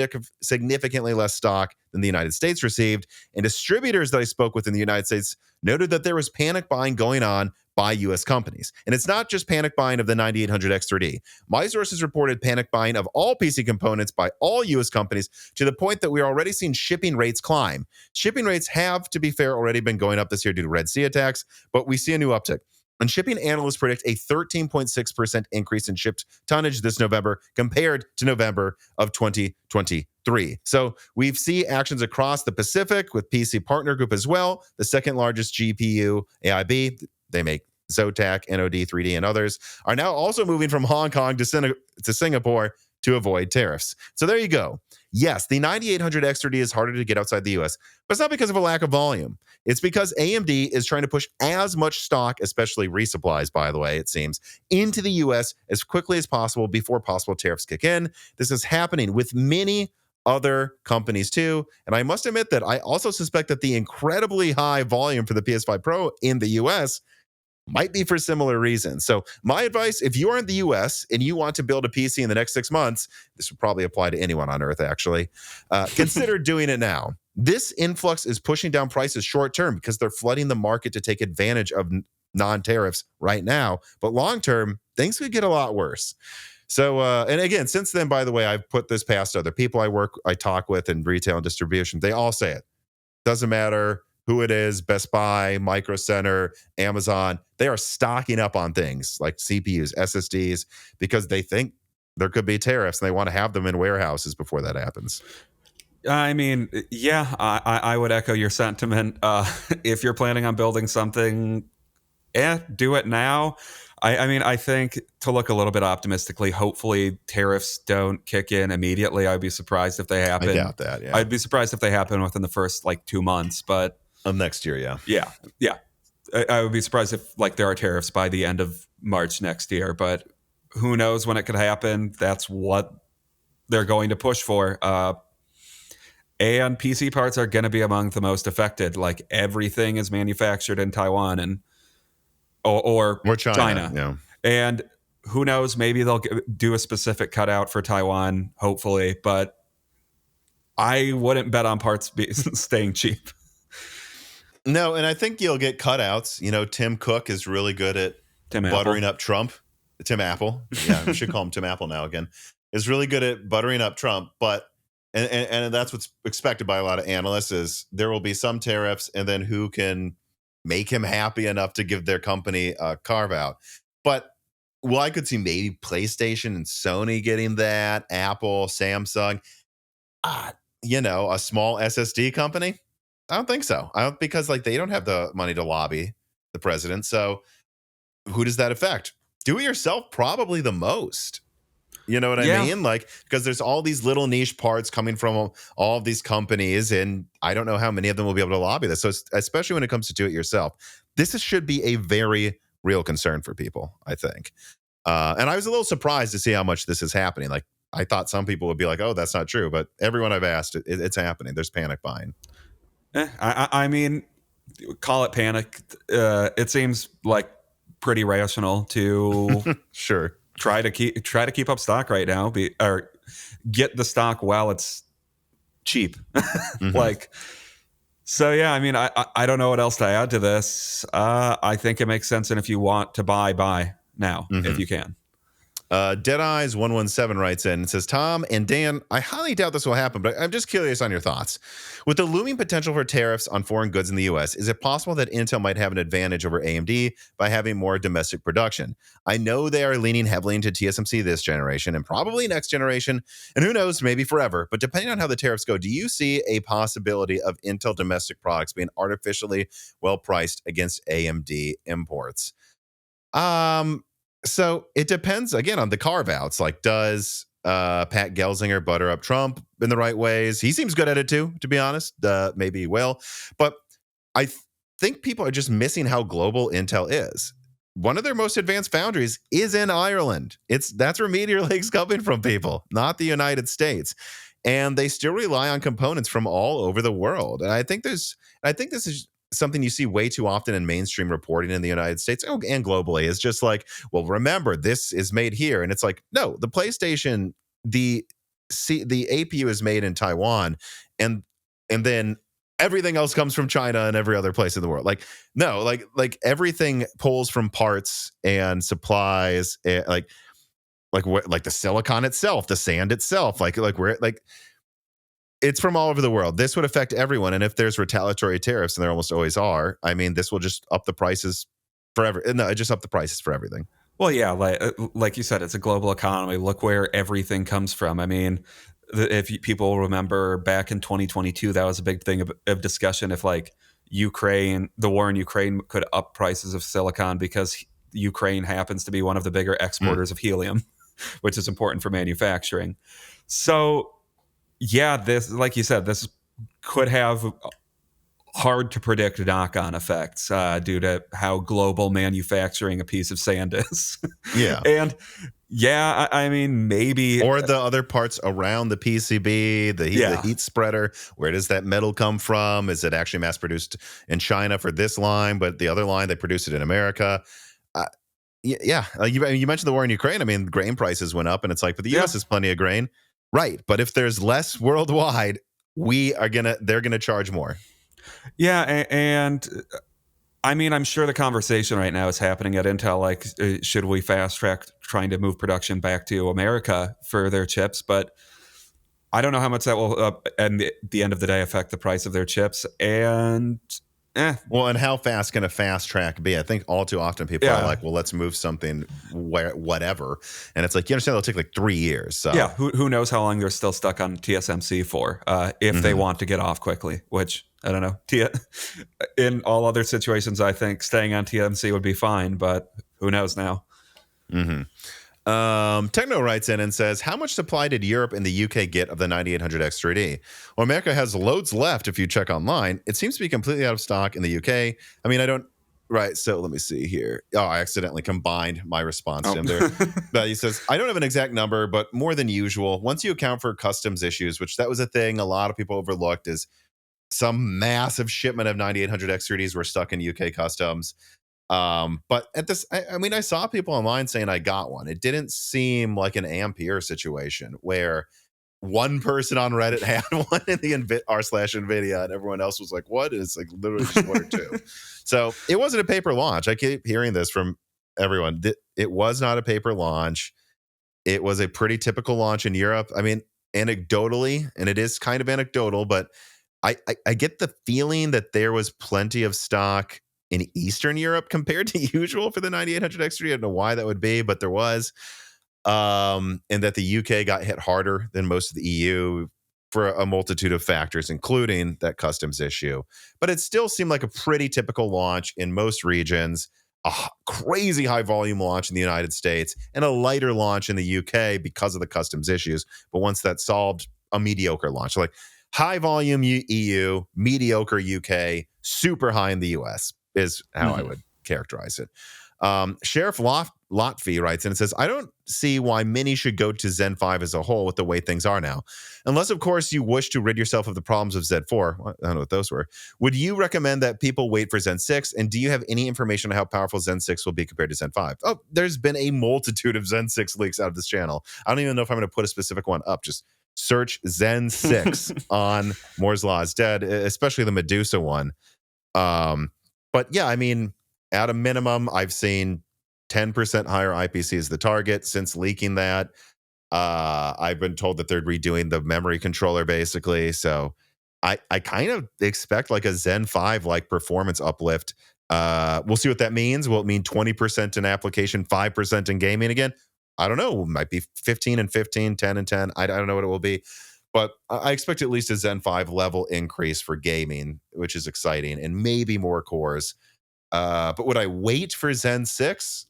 significantly less stock than the United States received, and distributors that I spoke with in the United States noted that there was panic buying going on by U.S. companies. And it's not just panic buying of the 9800X3D. My sources reported panic buying of all PC components by all U.S. companies to the point that we're already seeing shipping rates climb. Shipping rates have, to be fair, already been going up this year due to Red Sea attacks, but we see a new uptick. And shipping analysts predict a 13.6% increase in shipped tonnage this November compared to November of 2023. So we've seen actions across the Pacific with PC Partner Group as well, the second largest GPU AIB. They make Zotac, NOD, 3D, and others, are now also moving from Hong Kong to Singapore to avoid tariffs. So there you go. Yes, the 9800X3D is harder to get outside the US, but it's not because of a lack of volume. It's because AMD is trying to push as much stock, especially resupplies, by the way, it seems, into the US as quickly as possible before possible tariffs kick in. This is happening with many other companies too. And I must admit that I also suspect that the incredibly high volume for the PS5 Pro in the US might be for similar reasons. So my advice, if you are in the US and you want to build a PC in the next 6 months, this would probably apply to anyone on Earth, actually, consider doing it now. This influx is pushing down prices short term because they're flooding the market to take advantage of non-tariffs right now. But long term, things could get a lot worse. So, and again, since then, by the way, I've put this past other people I talk with in retail and distribution. They all say it. Doesn't matter who it is, Best Buy, Micro Center, Amazon, they are stocking up on things like CPUs, SSDs, because they think there could be tariffs and they want to have them in warehouses before that happens. I mean, yeah, I would echo your sentiment. If you're planning on building something, do it now. I mean, I think to look a little bit optimistically, hopefully tariffs don't kick in immediately. I'd be surprised if they happen. I doubt that, yeah. I'd be surprised if they happen within the first 2 months, but of next year, yeah. Yeah. I would be surprised if there are tariffs by the end of March next year, but who knows when it could happen. That's what they're going to push for. And PC parts are going to be among the most affected. Everything is manufactured in Taiwan and or China. Yeah. And who knows, maybe they'll do a specific cutout for Taiwan, hopefully, but I wouldn't bet on parts staying cheap. No, and I think you'll get cutouts. Tim Cook is really good at Tim buttering Apple. up Trump. Tim Apple. Yeah, we should call him Tim Apple now again. Is really good at buttering up Trump, but and that's what's expected by a lot of analysts is there will be some tariffs, and then who can make him happy enough to give their company a carve out. But I could see maybe PlayStation and Sony getting that, Apple, Samsung. Uh, a small SSD company. I don't think so. I don't because they don't have the money to lobby the president. So who does that affect? Do it yourself, probably the most. You know what I Yeah. mean? Because there's all these little niche parts coming from all of these companies, and I don't know how many of them will be able to lobby this. So especially when it comes to do it yourself, should be a very real concern for people, I think. And I was a little surprised to see how much this is happening. I thought some people would be like, "Oh, that's not true," but everyone I've asked, it's happening. There's panic buying. I mean, call it panic. It seems like pretty rational to Sure. try to keep up stock right now, or get the stock while it's cheap. Mm-hmm. So yeah, I mean, I don't know what else to add to this. I think it makes sense, and if you want to buy now if you can. Deadeyes 117 writes in and says, Tom and Dan, I highly doubt this will happen, but I'm just curious on your thoughts. With the looming potential for tariffs on foreign goods in the U.S., is it possible that Intel might have an advantage over AMD by having more domestic production? I know they are leaning heavily into TSMC this generation and probably next generation, and who knows, maybe forever. But depending on how the tariffs go, do you see a possibility of Intel domestic products being artificially well priced against AMD imports? So it depends again on the carve outs. Does Pat Gelsinger butter up Trump in the right ways? He seems good at it too, to be honest. Maybe he will. But I think people are just missing how global Intel is. One of their most advanced foundries is in Ireland. That's where Meteor Lake's coming from, people, not the United States. And they still rely on components from all over the world. And I think this is something you see way too often in mainstream reporting in the United States and globally. It's just well, remember, this is made here. And it's no, the PlayStation, the APU is made in Taiwan, and then everything else comes from China and every other place in the world. No, everything pulls from parts and supplies, and the silicon itself, the sand itself, where it's from all over the world. This would affect everyone. And if there's retaliatory tariffs, and there almost always are, I mean, this will just up the prices it just up the prices for everything. Well, yeah, like you said, it's a global economy. Look where everything comes from. I mean, if people remember back in 2022, that was a big thing of discussion. If the war in Ukraine could up prices of silicon because Ukraine happens to be one of the bigger exporters of helium, which is important for manufacturing. So yeah, this, like you said, this could have hard to predict knock-on effects due to how global manufacturing a piece of sand is. Yeah. And yeah, I mean, maybe. Or the other parts around the PCB, the heat spreader. Where does that metal come from? Is it actually mass produced in China for this line, but the other line, they produce it in America? Yeah. You mentioned the war in Ukraine. I mean, grain prices went up, and it's but the U.S. has plenty of grain. Right. But if there's less worldwide, they're gonna charge more. Yeah, and I mean, I'm sure the conversation right now is happening at Intel, should we fast track trying to move production back to America for their chips? But I don't know how much that will, at the end of the day, affect the price of their chips. And well, and how fast can a fast track be? I think all too often people are well, let's move something whatever, and it's you understand it'll take 3 years. So yeah, who knows how long they're still stuck on TSMC for if they want to get off quickly, which I don't know. In all other situations, I think staying on TSMC would be fine, but who knows now? Techno writes in and says, how much supply did Europe and the UK get of the 9800X 3D? Well, America has loads left if you check online. It seems to be completely out of stock in the UK. I mean, I don't... Right, so let me see here. Oh, I accidentally combined my response to him there. But he says, I don't have an exact number, but more than usual. Once you account for customs issues, which that was a thing a lot of people overlooked, is some massive shipment of 9800X 3Ds were stuck in UK customs. But at this, I mean, I saw people online saying I got one. It didn't seem like an Ampere situation where one person on Reddit had one in the r/Nvidia, and everyone else was like, "What?" And it's like literally just one or two. So it wasn't a paper launch. I keep hearing this from everyone. It was not a paper launch. It was a pretty typical launch in Europe. I mean, anecdotally, and it is kind of anecdotal, but I get the feeling that there was plenty of stock in Eastern Europe compared to usual for the 9800 X3. I don't know why that would be, but there was. And that the UK got hit harder than most of the EU for a multitude of factors, including that customs issue. But it still seemed like a pretty typical launch in most regions, a crazy high volume launch in the United States, and a lighter launch in the UK because of the customs issues. But once that's solved, a mediocre launch. Like high volume EU, mediocre UK, super high in the US is how I would characterize it. Sheriff Lotfi writes, and it says, I don't see why Mini should go to Zen 5 as a whole with the way things are now. Unless, of course, you wish to rid yourself of the problems of Zen 4. I don't know what those were. Would you recommend that people wait for Zen 6? And do you have any information on how powerful Zen 6 will be compared to Zen 5? Oh, there's been a multitude of Zen 6 leaks out of this channel. I don't even know if I'm going to put a specific one up. Just search Zen 6 on Moore's Law is Dead, especially the Medusa one. But yeah, I mean, at a minimum, I've seen 10% higher IPC as the target since leaking that. I've been told that they're redoing the memory controller basically. So I kind of expect like a Zen 5 like performance uplift. We'll see what that means. Will it mean 20% in application, 5% in gaming again? I don't know. It might be 15 and 15, 10 and 10. I don't know what it will be. But I expect at least a Zen 5 level increase for gaming, which is exciting, and maybe more cores. But would I wait for Zen 6?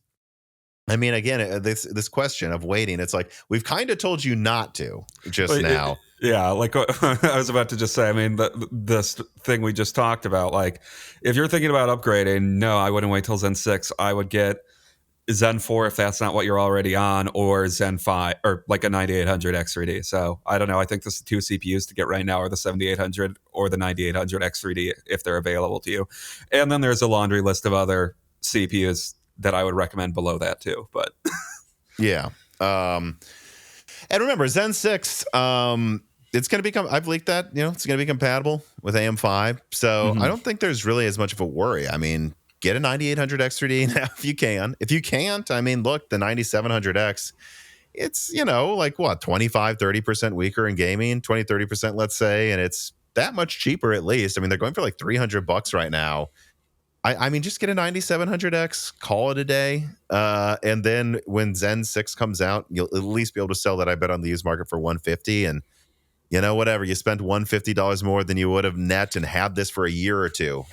I mean, again, this question of waiting, it's like, we've kind of told you not to just now. Yeah, like I was about to just say, I mean, this thing we just talked about, like, if you're thinking about upgrading, no, I wouldn't wait till Zen 6. I would get Zen 4 if that's not what you're already on, or Zen 5, or like a 9800 X3D. So I don't know. I think the two CPUs to get right now are the 7800 or the 9800 X3D if they're available to you. And then there's a laundry list of other CPUs that I would recommend below that too. But yeah. And remember, Zen 6, it's going to become, I've leaked that, it's going to be compatible with AM5. So I don't think there's really as much of a worry. I mean, get a 9800 X3D now if you can. If you can't, I mean, look, the 9700X, it's, like what, 25, 30% weaker in gaming, 20, 30%, let's say. And it's that much cheaper at least. I mean, they're going for like $300 right now. I mean, just get a 9700X, call it a day. And then when Zen 6 comes out, you'll at least be able to sell that, I bet, on the used market for $150. And, whatever, you spent $150 more than you would have net and had this for a year or two.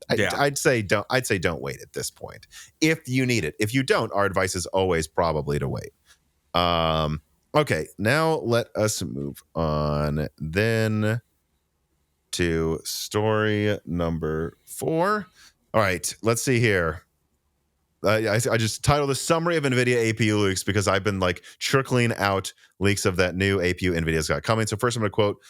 I'd say don't wait at this point if you need it. If you don't, our advice is always probably to wait. Okay, now let us move on then to story number 4. All right, let's see here. I just titled the summary of Nvidia APU leaks because I've been like trickling out leaks of that new APU Nvidia's got coming. So first I'm going to quote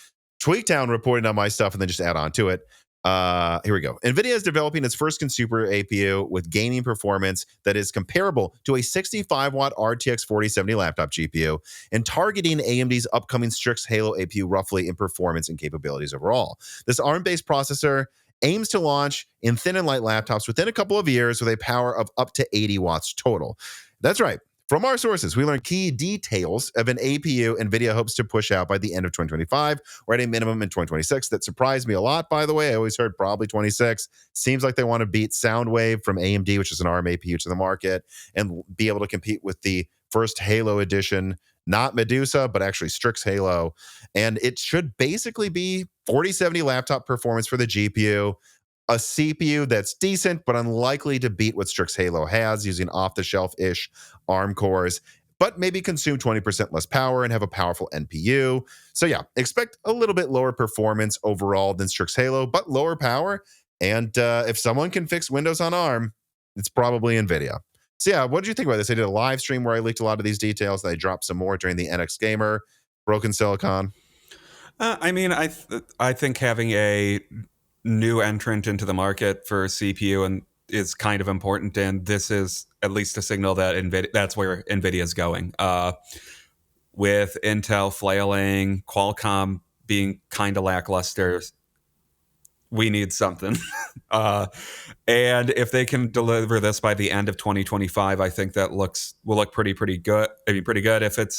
Tweaktown reporting on my stuff and then just add on to it. Here we go. Nvidia is developing its first consumer APU with gaming performance that is comparable to a 65-watt RTX 4070 laptop GPU and targeting AMD's upcoming Strix Halo APU roughly in performance and capabilities overall. This ARM-based processor aims to launch in thin and light laptops within a couple of years with a power of up to 80 watts total. That's right. From our sources, we learned key details of an APU NVIDIA hopes to push out by the end of 2025, or at a minimum in 2026. That surprised me a lot, by the way. I always heard probably 26. Seems like they want to beat Soundwave from AMD, which is an ARM APU, to the market, and be able to compete with the first Halo edition, not Medusa, but actually Strix Halo. And it should basically be 4070 laptop performance for the GPU, a CPU that's decent, but unlikely to beat what Strix Halo has using off-the-shelf-ish ARM cores, but maybe consume 20% less power and have a powerful NPU. So yeah, expect a little bit lower performance overall than Strix Halo, but lower power. And if someone can fix Windows on ARM, it's probably NVIDIA. So yeah, what did you think about this? I did a live stream where I leaked a lot of these details, and I dropped some more during the NX Gamer Broken Silicon. I mean, I think having a new entrant into the market for CPU and is kind of important, and this is at least a signal that that's where NVIDIA is going. with Intel flailing, Qualcomm being kind of lackluster, we need something. And if they can deliver this by the end of 2025, I think that will look pretty good. I mean, pretty good. If it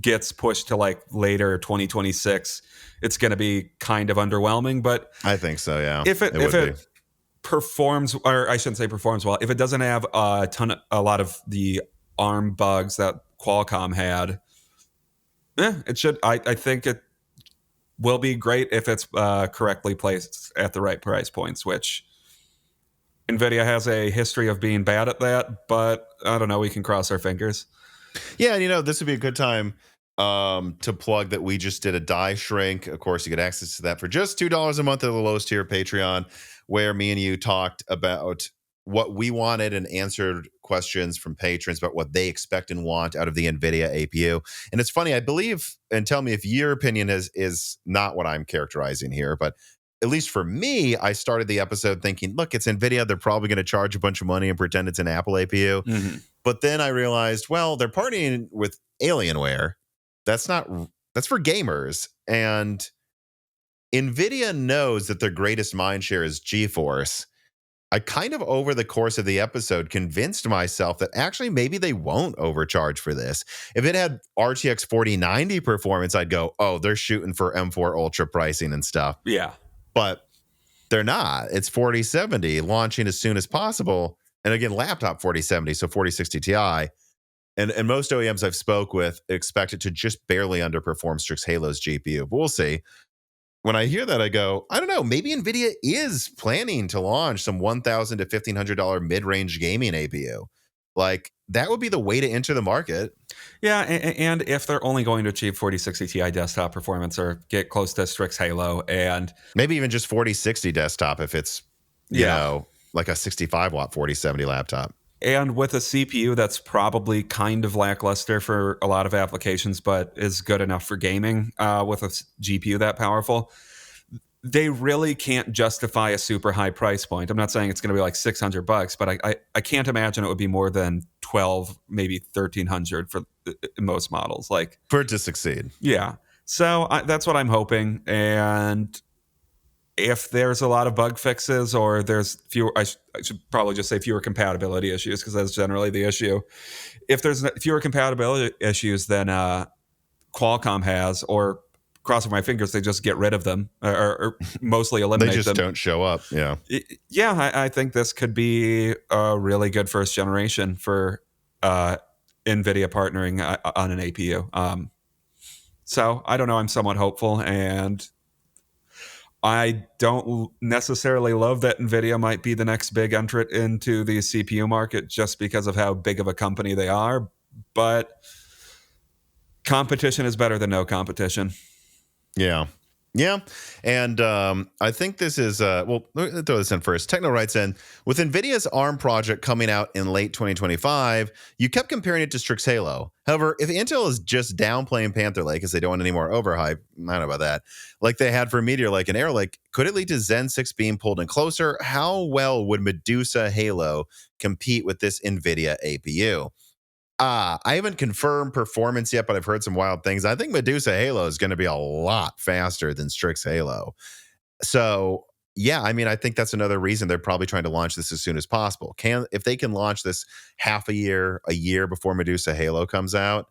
gets pushed to like later 2026, it's going to be kind of underwhelming. But I think so. Yeah, if it performs, or I shouldn't say performs well, if it doesn't have a lot of the ARM bugs that Qualcomm had, it should. I think it will be great if it's correctly placed at the right price points, which Nvidia has a history of being bad at that, but I don't know. We can cross our fingers. Yeah, and this would be a good time to plug that we just did a die shrink. Of course, you get access to that for just $2 a month at the lowest tier Patreon, where me and you talked about what we wanted and answered questions from patrons about what they expect and want out of the Nvidia APU. And it's funny, I believe, and tell me if your opinion is not what I'm characterizing here, but at least for me, I started the episode thinking, look, it's Nvidia. They're probably going to charge a bunch of money and pretend it's an Apple APU. Mm-hmm. But then I realized, well, they're partnering with Alienware. That's for gamers. And Nvidia knows that their greatest mindshare is GeForce. I kind of, over the course of the episode, convinced myself that actually maybe they won't overcharge for this. If it had RTX 4090 performance, I'd go, oh, they're shooting for M4 Ultra pricing and stuff. Yeah. But they're not. It's 4070 launching as soon as possible. And again, laptop 4070, so 4060 Ti. And most OEMs I've spoke with expect it to just barely underperform Strix Halo's GPU. But we'll see. When I hear that, I go, I don't know, maybe Nvidia is planning to launch some $1,000 to $1,500 mid-range gaming APU. Like, that would be the way to enter the market. Yeah, and if they're only going to achieve 4060 Ti desktop performance or get close to Strix Halo, and maybe even just 4060 desktop if it's, you know, like a 65-watt 4070 laptop. And with a CPU that's probably kind of lackluster for a lot of applications, but is good enough for gaming with a GPU that powerful, they really can't justify a super high price point. I'm not saying it's going to be like $600, but I can't imagine it would be more than 12, maybe 1,300 for most models. Like, for it to succeed. Yeah. So that's what I'm hoping. And if there's a lot of bug fixes or there's fewer, I should probably just say fewer compatibility issues, because that's generally the issue. If there's fewer compatibility issues than Qualcomm has, or crossing my fingers, they just get rid of them or mostly eliminate them. They just don't show up. Yeah. Yeah, I think this could be a really good first generation for NVIDIA partnering on an APU. So I don't know. I'm somewhat hopeful, and I don't necessarily love that NVIDIA might be the next big entrant into the CPU market just because of how big of a company they are. But competition is better than no competition. Yeah. Yeah. And I think this is, well, let me throw this in first. Techno writes in, with NVIDIA's ARM project coming out in late 2025, you kept comparing it to Strix Halo. However, if Intel is just downplaying Panther Lake because they don't want any more overhype, I don't know about that, like they had for Meteor Lake and Arrow Lake, could it lead to Zen 6 being pulled in closer? How well would Medusa Halo compete with this NVIDIA APU? I haven't confirmed performance yet, but I've heard some wild things. I think Medusa Halo is going to be a lot faster than Strix Halo. So, yeah, I mean, I think that's another reason they're probably trying to launch this as soon as possible. If they can launch this a year before Medusa Halo comes out,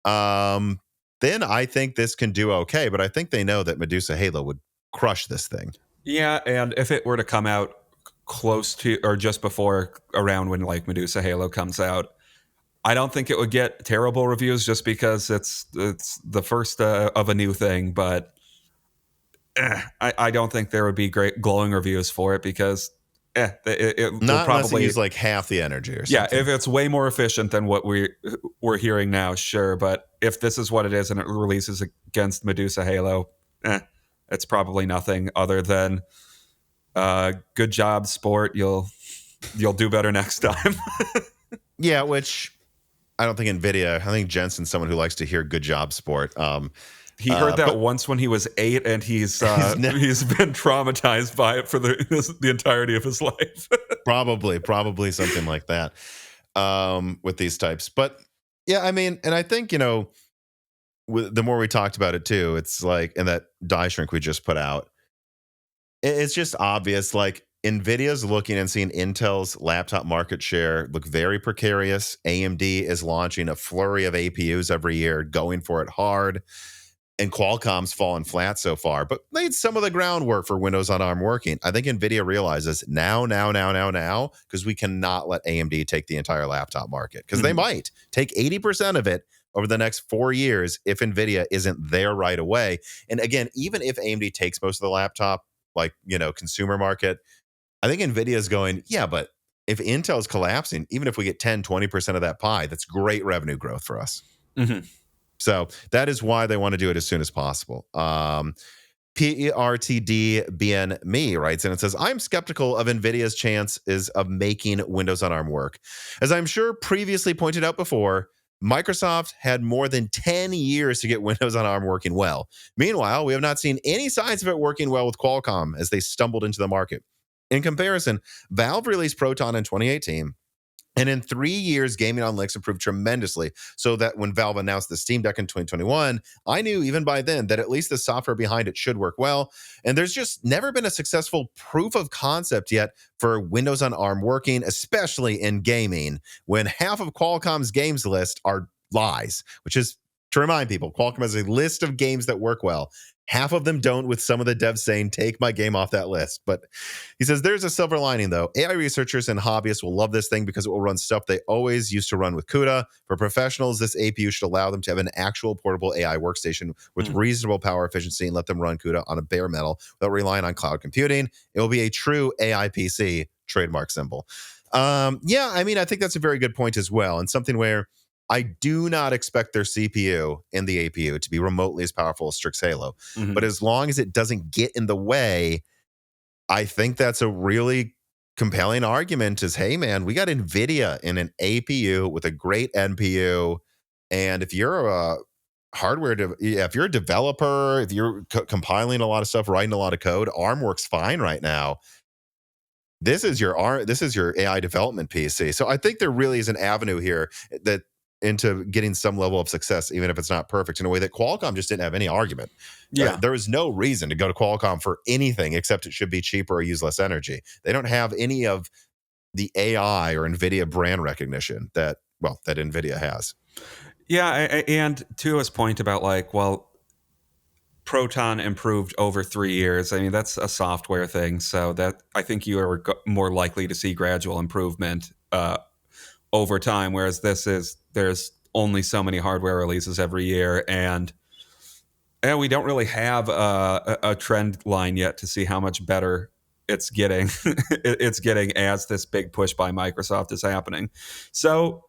then I think this can do okay. But I think they know that Medusa Halo would crush this thing. Yeah, and if it were to come out close to or just before around when like Medusa Halo comes out, I don't think it would get terrible reviews just because it's the first of a new thing. But I don't think there would be great glowing reviews for it because it not probably unless it use like half the energy or something. Yeah, if it's way more efficient than what we're hearing now, sure. But if this is what it is and it releases against Medusa Halo, it's probably nothing other than good job, sport. You'll do better next time. Yeah, which I don't think NVIDIA. I think Jensen's someone who likes to hear "good job, sport." He heard that once when he was 8, and he's been traumatized by it for the entirety of his life. probably something like that with these types. But Yeah, I mean, and I think, the more we talked about it too, it's like, and that die shrink we just put out, it's just obvious. Like Nvidia's looking and seeing Intel's laptop market share look very precarious. AMD is launching a flurry of APUs every year, going for it hard. And Qualcomm's fallen flat so far, but laid some of the groundwork for Windows on ARM working. I think Nvidia realizes now, because we cannot let AMD take the entire laptop market, because they might take 80% of it over the next 4 years if Nvidia isn't there right away. And again, even if AMD takes most of the laptop, like, consumer market, I think Nvidia is going, yeah, but if Intel's collapsing, even if we get 10-20% of that pie, that's great revenue growth for us. So that is why they want to do it as soon as possible. PERTD Me writes, and it says, I'm skeptical of NVIDIA's chances of making Windows on ARM work. As I'm sure previously pointed out before, Microsoft had more than 10 years to get Windows on ARM working well. Meanwhile, we have not seen any signs of it working well with Qualcomm as they stumbled into the market. In comparison, Valve released Proton in 2018. And in 3 years, gaming on Linux improved tremendously, so that when Valve announced the Steam Deck in 2021, I knew even by then that at least the software behind it should work well. And there's just never been a successful proof of concept yet for Windows on ARM working, especially in gaming, when half of Qualcomm's games list are lies, which is, to remind people, Qualcomm has a list of games that work well. Half of them don't, with some of the devs saying, take my game off that list. But he says, there's a silver lining, though. AI researchers and hobbyists will love this thing because it will run stuff they always used to run with CUDA. For professionals, this APU should allow them to have an actual portable AI workstation with reasonable power efficiency and let them run CUDA on a bare metal without relying on cloud computing. It will be a true AI PC, trademark symbol. Yeah, I mean, I think that's a very good point as well, and something where I do not expect their CPU and the APU to be remotely as powerful as Strix Halo. But as long as it doesn't get in the way, I think that's a really compelling argument is, hey, man, we got NVIDIA in an APU with a great NPU. And if you're a if you're a developer, if you're compiling a lot of stuff, writing a lot of code, ARM works fine right now. This is your AI development PC. So I think there really is an avenue here that into getting some level of success, even if it's not perfect, in a way that Qualcomm just didn't have any argument. Yeah. There was no reason to go to Qualcomm for anything except it should be cheaper or use less energy. They don't have any of the AI or NVIDIA brand recognition that NVIDIA has. Yeah, and to his point about Proton improved over 3 years. I mean, that's a software thing, so that I think you are more likely to see gradual improvement over time, whereas there's only so many hardware releases every year, and we don't really have a trend line yet to see how much better it's getting. It's getting as this big push by Microsoft is happening. So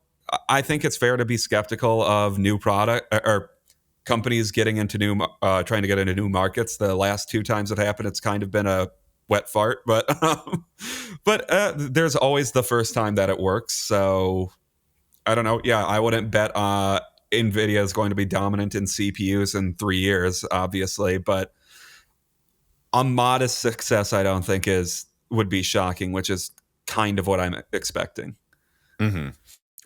I think it's fair to be skeptical of new product or companies getting into trying to get into new markets. The last 2 times it happened, it's kind of been a wet fart, but there's always the first time that it works. So I don't know. Yeah, I wouldn't bet NVIDIA is going to be dominant in CPUs in 3 years, obviously, but a modest success I don't think would be shocking, which is kind of what I'm expecting.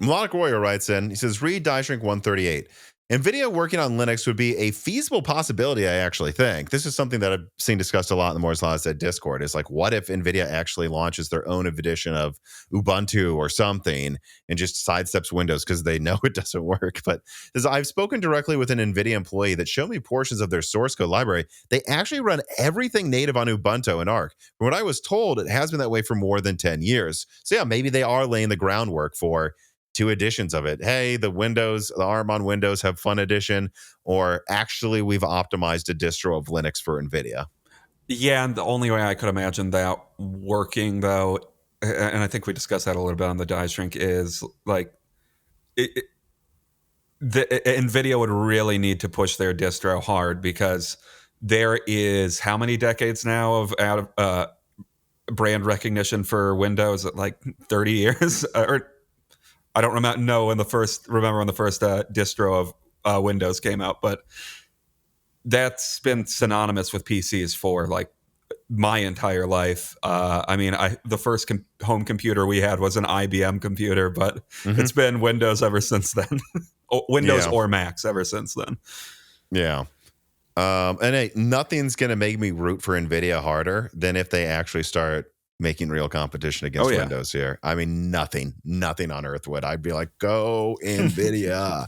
Melodic Warrior writes in, he says, read Die Shrink 138. NVIDIA working on Linux would be a feasible possibility, I actually think. This is something that I've seen discussed a lot in the Moore's Law Said Discord. Is like, what if NVIDIA actually launches their own edition of Ubuntu or something and just sidesteps Windows because they know it doesn't work? But as I've spoken directly with an NVIDIA employee that showed me portions of their source code library, they actually run everything native on Ubuntu and Arc. From what I was told, it has been that way for more than 10 years. So yeah, maybe they are laying the groundwork for 2 editions of it. Hey, the ARM on Windows have Fun Edition, or actually we've optimized a distro of Linux for NVIDIA. Yeah, and the only way I could imagine that working, though, and I think we discussed that a little bit on the Die Shrink, is like NVIDIA would really need to push their distro hard, because there is how many decades now of brand recognition for Windows? Like 30 years? Or I don't remember when the first distro of Windows came out, but that's been synonymous with PCs for like my entire life. I mean, the first home computer we had was an IBM computer, but it's been Windows ever since then. Windows or Macs ever since then. Yeah. And hey, nothing's going to make me root for Nvidia harder than if they actually start making real competition against Windows here. I mean, nothing on earth would. I'd be like, go Nvidia.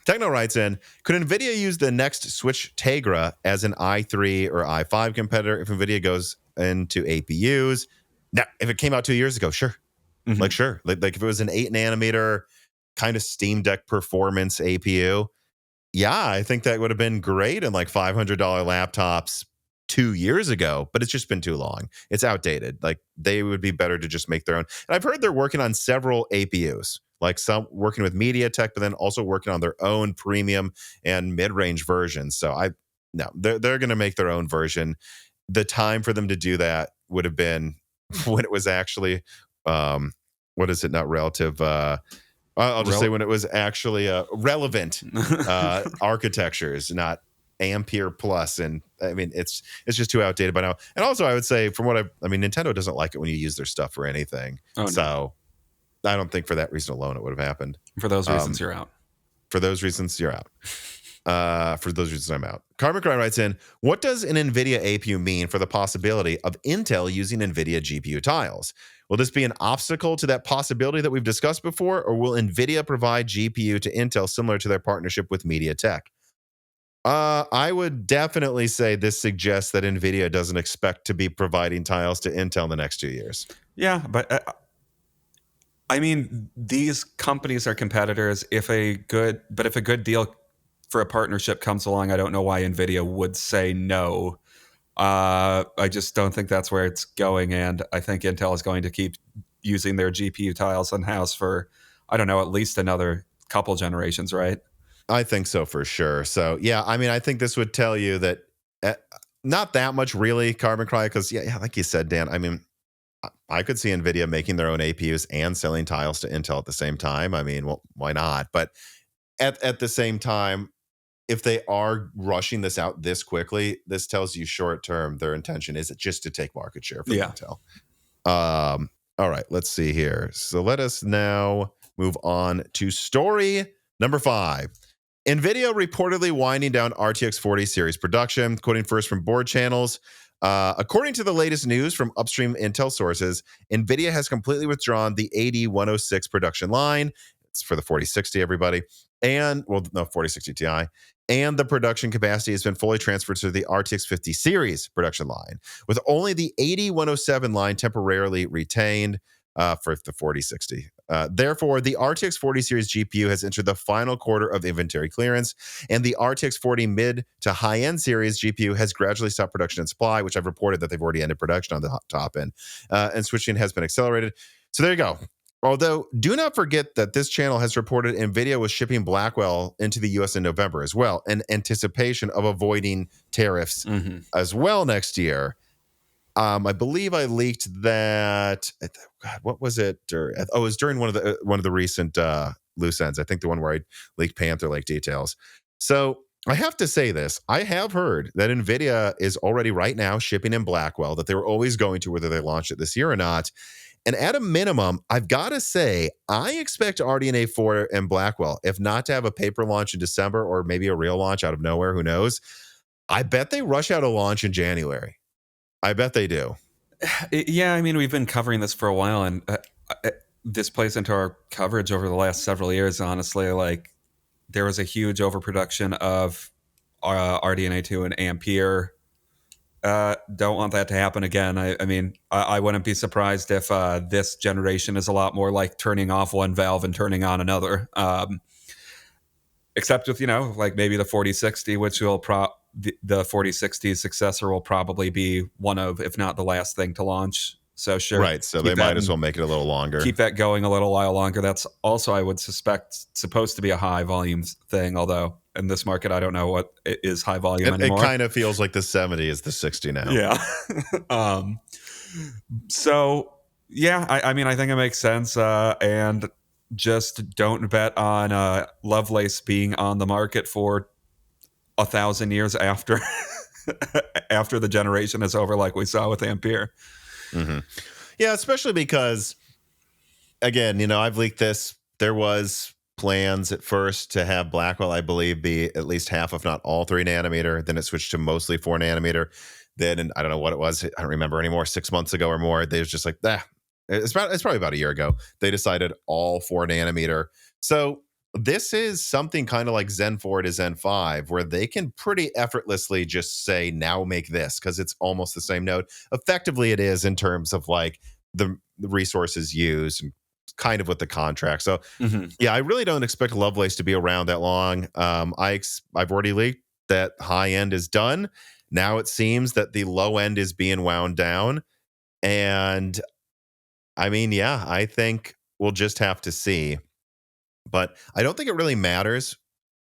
Techno writes in, could Nvidia use the next Switch Tegra as an i3 or i5 competitor if Nvidia goes into APUs? Now, if it came out 2 years ago, sure. Like, sure. Like if it was an 8 nanometer kind of Steam Deck performance APU, yeah, I think that would have been great in like $500 laptops 2 years ago, but it's just been too long. It's outdated. Like they would be better to just make their own. And I've heard they're working on several APUs, like some working with MediaTek, but then also working on their own premium and mid-range versions. So they're going to make their own version. The time for them to do that would have been when it was actually, what is it? Not relative. I'll just say when it was actually relevant architectures, not Ampere Plus. And I mean, it's just too outdated by now. And also, I would say, from what I mean, Nintendo doesn't like it when you use their stuff for anything. So I don't think for that reason alone it would have happened. For those reasons, you're out. For those reasons, you're out. For those reasons, I'm out. Carmen Cry writes in, what does an Nvidia APU mean for the possibility of Intel using Nvidia GPU tiles? Will this be an obstacle to that possibility that we've discussed before, or will Nvidia provide GPU to Intel similar to their partnership with MediaTek? I would definitely say this suggests that Nvidia doesn't expect to be providing tiles to Intel in the next 2 years. Yeah, but I mean, these companies are competitors. If a good deal for a partnership comes along, I don't know why Nvidia would say no. I just don't think that's where it's going, and I think Intel is going to keep using their GPU tiles in-house for, I don't know, at least another couple generations, right? I think so for sure. So, yeah, I mean, I think this would tell you that not that much really, Carbon Cry, because, yeah, like you said, Dan, I mean, I could see Nvidia making their own APUs and selling tiles to Intel at the same time. I mean, well, why not? But at the same time, if they are rushing this out this quickly, this tells you short term their intention is just to take market share from Intel. All right, let's see here. So let us now move on to story number 5. Nvidia reportedly winding down RTX 40 series production, quoting first from board channels. According to the latest news from upstream Intel sources, Nvidia has completely withdrawn the 80-106 production line. It's for the 4060, everybody. And, well, no, 4060 Ti. And the production capacity has been fully transferred to the RTX 50 series production line, with only the 80-107 line temporarily retained for the 4060. Therefore, the RTX 40 series GPU has entered the final quarter of inventory clearance, and the RTX 40 mid to high-end series GPU has gradually stopped production and supply, which I've reported that they've already ended production on the top end, and switching has been accelerated. So there you go. Although, do not forget that this channel has reported NVIDIA was shipping Blackwell into the U.S. in November as well, in anticipation of avoiding tariffs as well next year. I believe I leaked that. God, what was it? It was during one of the recent loose ends. I think the one where I leaked Panther Lake details. So I have to say this. I have heard that NVIDIA is already right now shipping in Blackwell, that they were always going to, whether they launch it this year or not. And at a minimum, I've got to say, I expect RDNA 4 and Blackwell, if not to have a paper launch in December or maybe a real launch out of nowhere, who knows? I bet they rush out a launch in January. I bet they do. Yeah, I mean, we've been covering this for a while, and this plays into our coverage over the last several years, honestly. Like, there was a huge overproduction of RDNA 2 and Ampere. Don't want that to happen again. I mean, I wouldn't be surprised if this generation is a lot more like turning off one valve and turning on another. Except with, like maybe the 4060, which will the 4060 successor will probably be one of, if not the last thing to launch. So sure. Right. So they might as well make it a little longer. Keep that going a little while longer. That's also, I would suspect, supposed to be a high volume thing, although in this market, I don't know what is high volume anymore. It kind of feels like the 70 is the 60 now. Yeah. So, yeah, I mean, I think it makes sense. And just don't bet on Lovelace being on the market for 1,000 years after. after the generation is over, like we saw with Ampere. Mm-hmm. Yeah, especially because, again, I've leaked this. There was plans at first to have Blackwell, I believe, be at least half, if not all, 3 nanometer. Then it switched to mostly 4 nanometer. Then, and I don't know what it was. I don't remember anymore. 6 months ago or more, they was just like, it's probably about a year ago. They decided all 4 nanometer. So this is something kind of like Zen 4 to Zen 5, where they can pretty effortlessly just say, now make this, because it's almost the same node. Effectively, it is in terms of like the resources used and kind of with the contract. So yeah, I really don't expect Lovelace to be around that long. I've already leaked that high end is done. Now it seems that the low end is being wound down. And I mean, yeah, I think we'll just have to see. But I don't think it really matters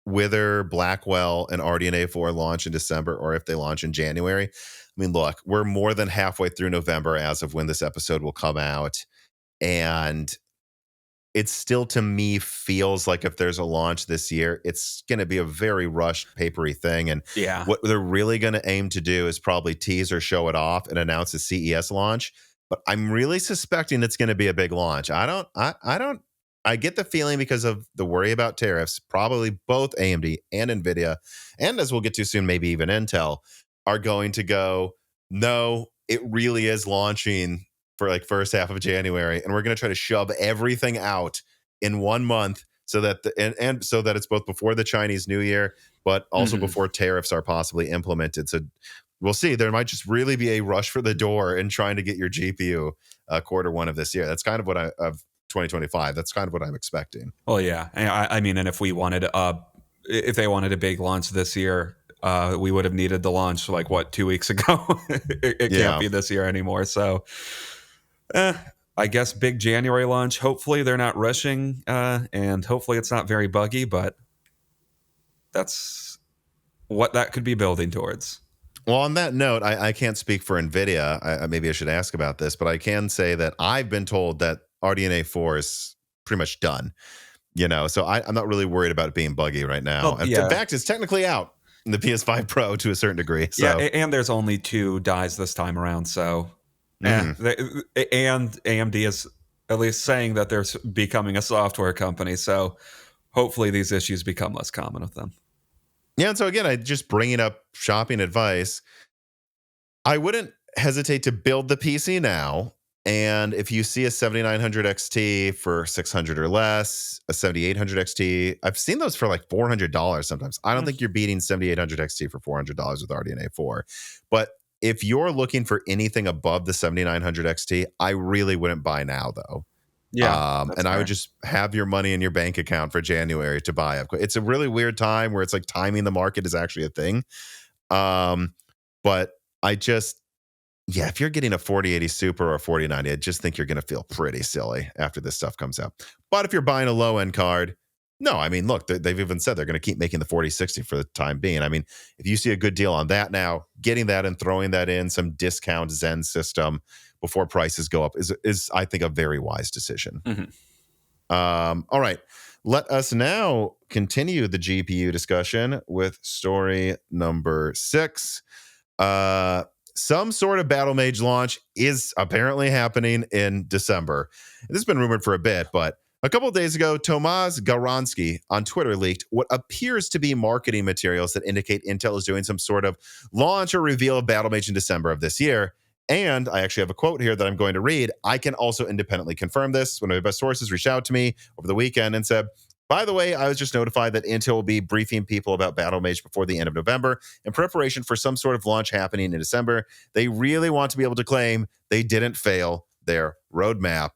whether Blackwell and RDNA 4 launch in December or if they launch in January. I mean, look, we're more than halfway through November as of when this episode will come out. And it still, to me, feels like if there's a launch this year, it's going to be a very rushed, papery thing. And Yeah. what they're really going to aim to do is probably tease or show it off and announce a CES launch. But I'm really suspecting it's going to be a big launch. I get the feeling, because of the worry about tariffs, probably both AMD and Nvidia, and as we'll get to soon, maybe even Intel, are going to go, no, it really is launching for like first half of January, and we're going to try to shove everything out in 1 month so that and so that it's both before the Chinese New Year, but also before tariffs are possibly implemented. So we'll see. There might just really be a rush for the door in trying to get your GPU Q1 of this year. That's kind of what of 2025. That's kind of what I'm expecting. Well, yeah. I mean, and if they wanted a big launch this year, we would have needed the launch like 2 weeks ago. It can't be this year anymore. So, I guess big January launch. Hopefully they're not rushing, and hopefully it's not very buggy. But that's what that could be building towards. Well, on that note, I can't speak for NVIDIA. Maybe I should ask about this, but I can say that I've been told that RDNA 4 is pretty much done. So I'm not really worried about it being buggy right now. And in fact, it's technically out in the PS5 Pro to a certain degree. So. Yeah, and there's only 2 dies this time around, so and AMD is at least saying that they're becoming a software company, so hopefully these issues become less common with them. Yeah, and so again, I just bringing up shopping advice. I wouldn't hesitate to build the PC now. And if you see a 7900 XT for $600 or less, a 7800 XT, I've seen those for like $400 sometimes. I don't think you're beating 7800 XT for $400 with RDNA 4. But if you're looking for anything above the 7900 XT, I really wouldn't buy now, though. Yeah, and I would just have your money in your bank account for January to buy up. It's a really weird time where it's like timing the market is actually a thing. But I just, if you're getting a 4080 Super or a 4090, I just think you're going to feel pretty silly after this stuff comes out. But if you're buying a low-end card, no, I mean, look, they've even said they're going to keep making the 4060 for the time being. I mean, if you see a good deal on that now, getting that and throwing that in some discount Zen system before prices go up is I think, a very wise decision. All right. Let us now continue the GPU discussion with story number 6. Some sort of Battlemage launch is apparently happening in December. This has been rumored for a bit, but a couple of days ago, Tomasz Gawronski on Twitter leaked what appears to be marketing materials that indicate Intel is doing some sort of launch or reveal of Battlemage in December of this year. And I actually have a quote here that I'm going to read. I can also independently confirm this. One of my best sources reached out to me over the weekend and said, by the way, I was just notified that Intel will be briefing people about Battlemage before the end of November in preparation for some sort of launch happening in December. They really want to be able to claim they didn't fail their roadmap.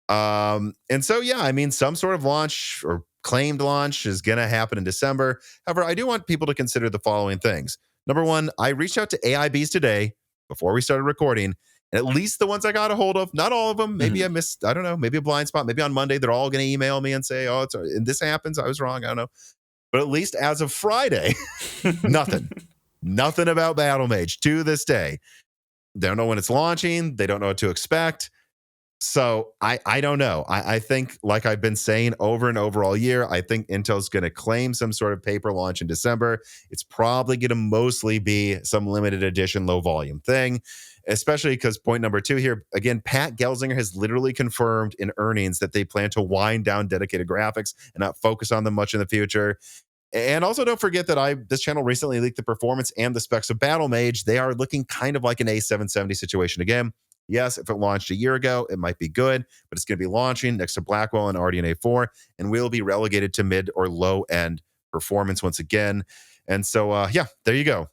And so, yeah, I mean, some sort of launch or claimed launch is going to happen in December. However, I do want people to consider the following things. Number one, I reached out to AIBs today before we started recording, and at least the ones I got a hold of, not all of them, maybe I missed, I don't know, maybe a blind spot, maybe on Monday, they're all going to email me and say, oh, and this happens, I was wrong, I don't know. But at least as of Friday, nothing about Battlemage to this day. They don't know when it's launching. They don't know what to expect. So I don't know. I think, like I've been saying over and over all year, I think Intel's going to claim some sort of paper launch in December. It's probably going to mostly be some limited edition, low volume thing, especially because point number 2 here, again, Pat Gelsinger has literally confirmed in earnings that they plan to wind down dedicated graphics and not focus on them much in the future. And also, don't forget that this channel recently leaked the performance and the specs of Battlemage. They are looking kind of like an A770 situation again. Yes, if it launched a year ago, it might be good, but it's going to be launching next to Blackwell and RDNA 4, and will be relegated to mid or low end performance once again. And so, yeah, there you go.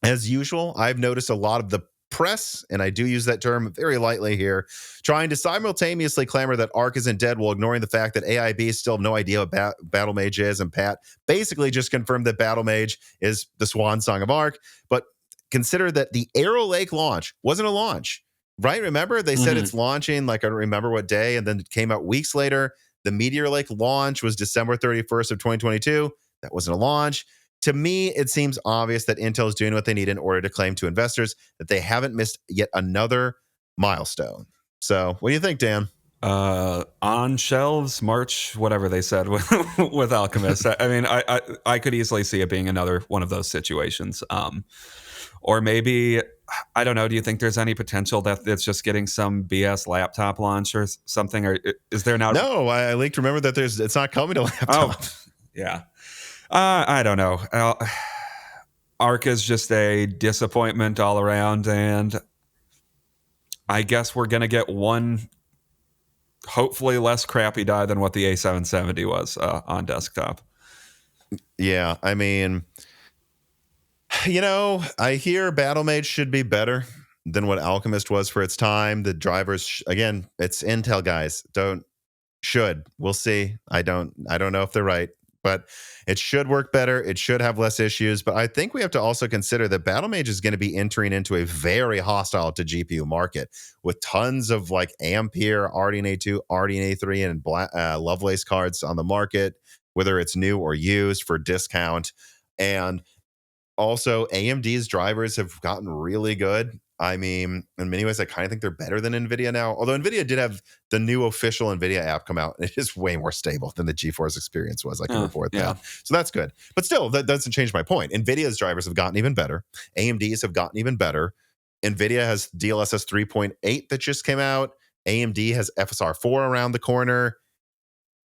As usual, I've noticed a lot of the press, and I do use that term very lightly here, trying to simultaneously clamor that Arc isn't dead while ignoring the fact that AIB still have no idea what Battlemage is, and Pat basically just confirmed that Battlemage is the swan song of Arc. But consider that the Arrow Lake launch wasn't a launch, right? Remember, they said it's launching, like I don't remember what day, and then it came out weeks later. The Meteor Lake launch was December 31st of 2022. That wasn't a launch. To me, it seems obvious that Intel is doing what they need in order to claim to investors that they haven't missed yet another milestone. So, what do you think, Dan? On shelves, March, whatever they said with Alchemist. I mean, I could easily see it being another one of those situations. Or maybe, I don't know, do you think there's any potential that it's just getting some BS laptop launch or something? Or is there not? No, I leaked. Remember that it's not coming to laptop. Oh, yeah. I don't know. Arc is just a disappointment all around, and I guess we're going to get one hopefully less crappy die than what the A770 was on desktop. Yeah, I mean, I hear Battlemage should be better than what Alchemist was for its time. The drivers, again, it's Intel guys. We'll see. I don't know if they're right, but it should work better. It should have less issues. But I think we have to also consider that Battlemage is going to be entering into a very hostile to GPU market with tons of like Ampere, RDNA 2, RDNA 3, and Lovelace cards on the market, whether it's new or used for discount. And also, AMD's drivers have gotten really good. I mean, in many ways, I kind of think they're better than NVIDIA now. Although NVIDIA did have the new official NVIDIA app come out, and it is way more stable than the GeForce experience was. I can report that. So that's good. But still, that doesn't change my point. NVIDIA's drivers have gotten even better. AMD's have gotten even better. NVIDIA has DLSS 3.8 that just came out. AMD has FSR 4 around the corner.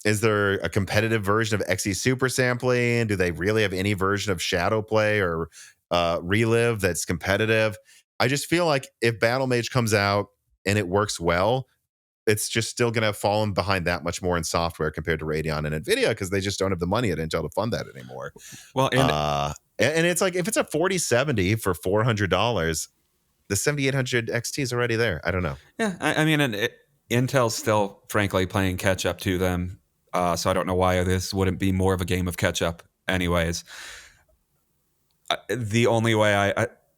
Is there a competitive version of XE Super Sampling? Do they really have any version of Shadow Play or Relive that's competitive? I just feel like if Battlemage comes out and it works well, it's just still going to have fallen behind that much more in software compared to Radeon and NVIDIA because they just don't have the money at Intel to fund that anymore. Well, and it's like if it's a 4070 for $400, the 7800 XT is already there. I don't know. Yeah, I mean, Intel's still, frankly, playing catch up to them. So I don't know why this wouldn't be more of a game of catch up anyways. The only way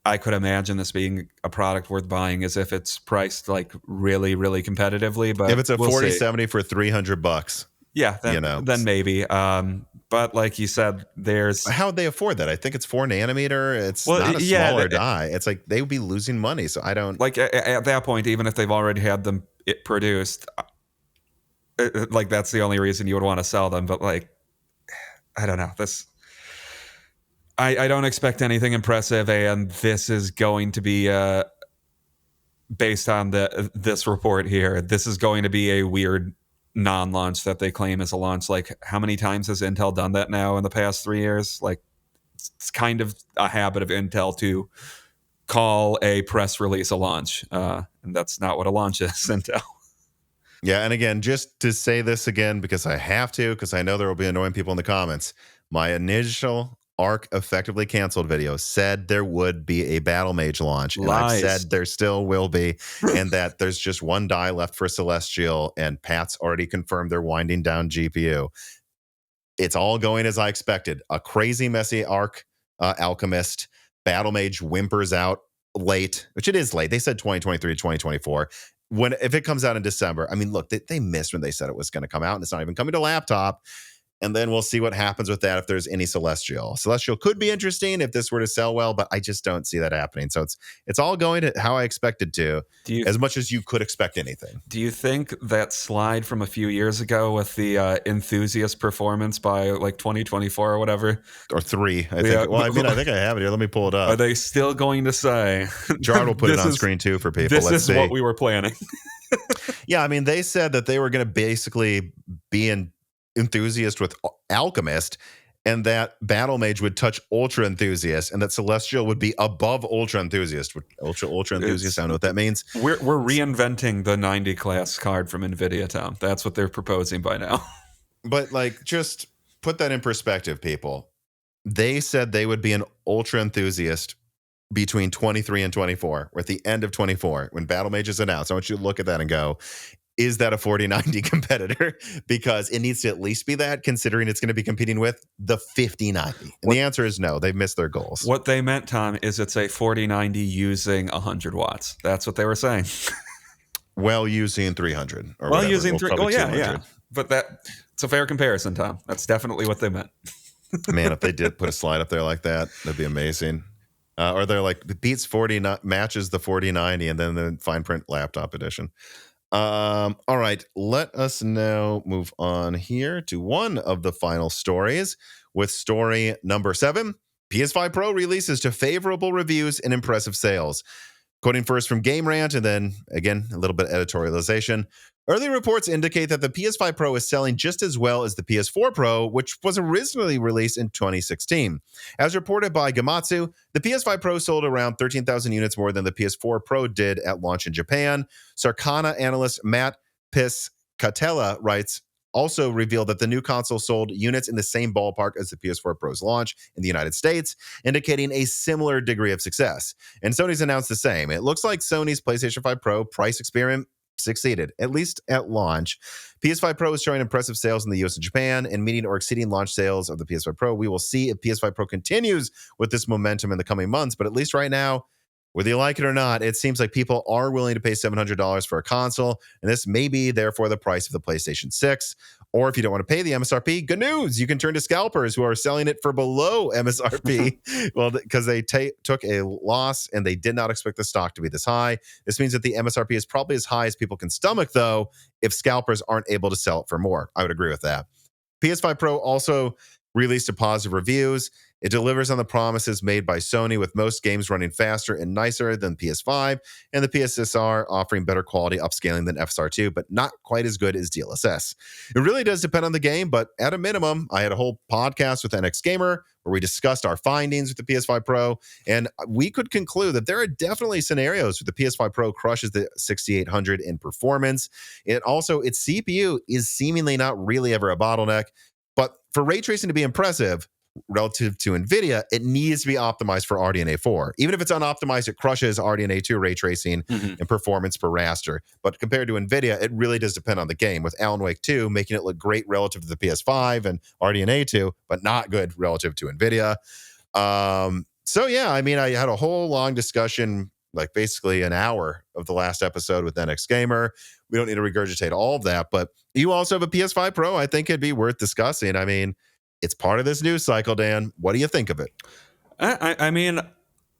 I could imagine this being a product worth buying is if it's priced like really, really competitively. But if it's a 4070 for $300, yeah, then maybe. But like you said, how'd they afford that? I think it's 4 nanometer. It's not a smaller die. It's like they would be losing money. So I don't like at that point, even if they've already had them produced, like that's the only reason you would want to sell them. But like, I don't know this. I don't expect anything impressive, and this is going to be based on this report here. This is going to be a weird non-launch that they claim is a launch. Like, how many times has Intel done that now in the past 3 years? Like, it's kind of a habit of Intel to call a press release a launch, and that's not what a launch is, Intel. Yeah, and again, just to say this again, because I have to, because I know there will be annoying people in the comments, my initial Arc effectively canceled video said there would be a Battlemage launch. And I've said there still will be, and that there's just one die left for Celestial, and Pat's already confirmed they're winding down GPU. It's all going as I expected. A crazy, messy Arc Alchemist. Battlemage whimpers out late, which it is late. They said 2023 to 2024. If it comes out in December, I mean, look, they missed when they said it was going to come out, and it's not even coming to laptop. And then we'll see what happens with that if there's any Celestial. Celestial could be interesting if this were to sell well, but I just don't see that happening. So it's all going to how I expected to, as much as you could expect anything. Do you think that slide from a few years ago with the enthusiast performance by like 2024 or whatever? Or 3, I think. Well, I mean, I think I have it here. Let me pull it up. Are they still going to say? Jard will put it on screen too for people. This is what we were planning. Yeah, I mean, they said that they were going to basically be an enthusiast with Alchemist, and that Battlemage would touch Ultra Enthusiast, and that Celestial would be above Ultra Enthusiast. Ultra Enthusiast, I don't know what that means. We're reinventing the 90 class card from Nvidia Town. That's what they're proposing by now. But like, just put that in perspective, people. They said they would be an Ultra Enthusiast between 23 and 24, or at the end of 24, when Battlemage is announced. I want you to look at that and go, is that a 4090 competitor? Because it needs to at least be that, considering it's going to be competing with the 5090. And the answer is no. They've missed their goals. What they meant, Tom, is it's a 4090 using 100 watts. That's what they were saying. Well, using 300. Or well, whatever. using 300. Well, yeah. But it's a fair comparison, Tom. That's definitely what they meant. Man, if they did put a slide up there like that, that'd be amazing. Or they're like, it beats 40, matches the 4090, and then the fine print laptop edition. All right, let us now move on here to one of the final stories with story number 7. PS5 Pro releases to favorable reviews and impressive sales. Quoting first from Game Rant, and then again a little bit of editorialization. Early reports indicate that the PS5 Pro is selling just as well as the PS4 Pro, which was originally released in 2016. As reported by Gamatsu, the PS5 Pro sold around 13,000 units more than the PS4 Pro did at launch in Japan. Sarkana analyst Matt Piscatella writes, also revealed that the new console sold units in the same ballpark as the PS4 Pro's launch in the United States, indicating a similar degree of success. And Sony's announced the same. It looks like Sony's PlayStation 5 Pro price experiment succeeded, at least at launch. PS5 Pro is showing impressive sales in the US and Japan, and meeting or exceeding launch sales of the PS5 Pro. We will see if PS5 Pro continues with this momentum in the coming months, but at least right now, whether you like it or not, it seems like people are willing to pay $700 for a console, and this may be therefore the price of the PlayStation 6. Or if you don't want to pay the MSRP, good news, you can turn to scalpers who are selling it for below MSRP. Well, because they took a loss and they did not expect the stock to be this high. This means that the MSRP is probably as high as people can stomach, though, if scalpers aren't able to sell it for more. I would agree with that. PS5 Pro also released to positive reviews. It delivers on the promises made by Sony, with most games running faster and nicer than PS5, and the PSSR offering better quality upscaling than FSR2, but not quite as good as DLSS. It really does depend on the game, but at a minimum, I had a whole podcast with NX Gamer where we discussed our findings with the PS5 Pro, and we could conclude that there are definitely scenarios where the PS5 Pro crushes the 6800 in performance. Its CPU is seemingly not really ever a bottleneck, but for ray tracing to be impressive relative to Nvidia, it needs to be optimized for RDNA 4. Even if it's unoptimized, it crushes RDNA 2 ray tracing and performance per raster. But compared to Nvidia, it really does depend on the game, with Alan Wake 2 making it look great relative to the PS5 and RDNA 2, but not good relative to Nvidia. So yeah, I mean, I had a whole long discussion, like basically an hour of the last episode with NX Gamer. We don't need to regurgitate all of that, but you also have a PS5 Pro. I think it'd be worth discussing. I mean, it's part of this news cycle, Dan. What do you think of it? I mean,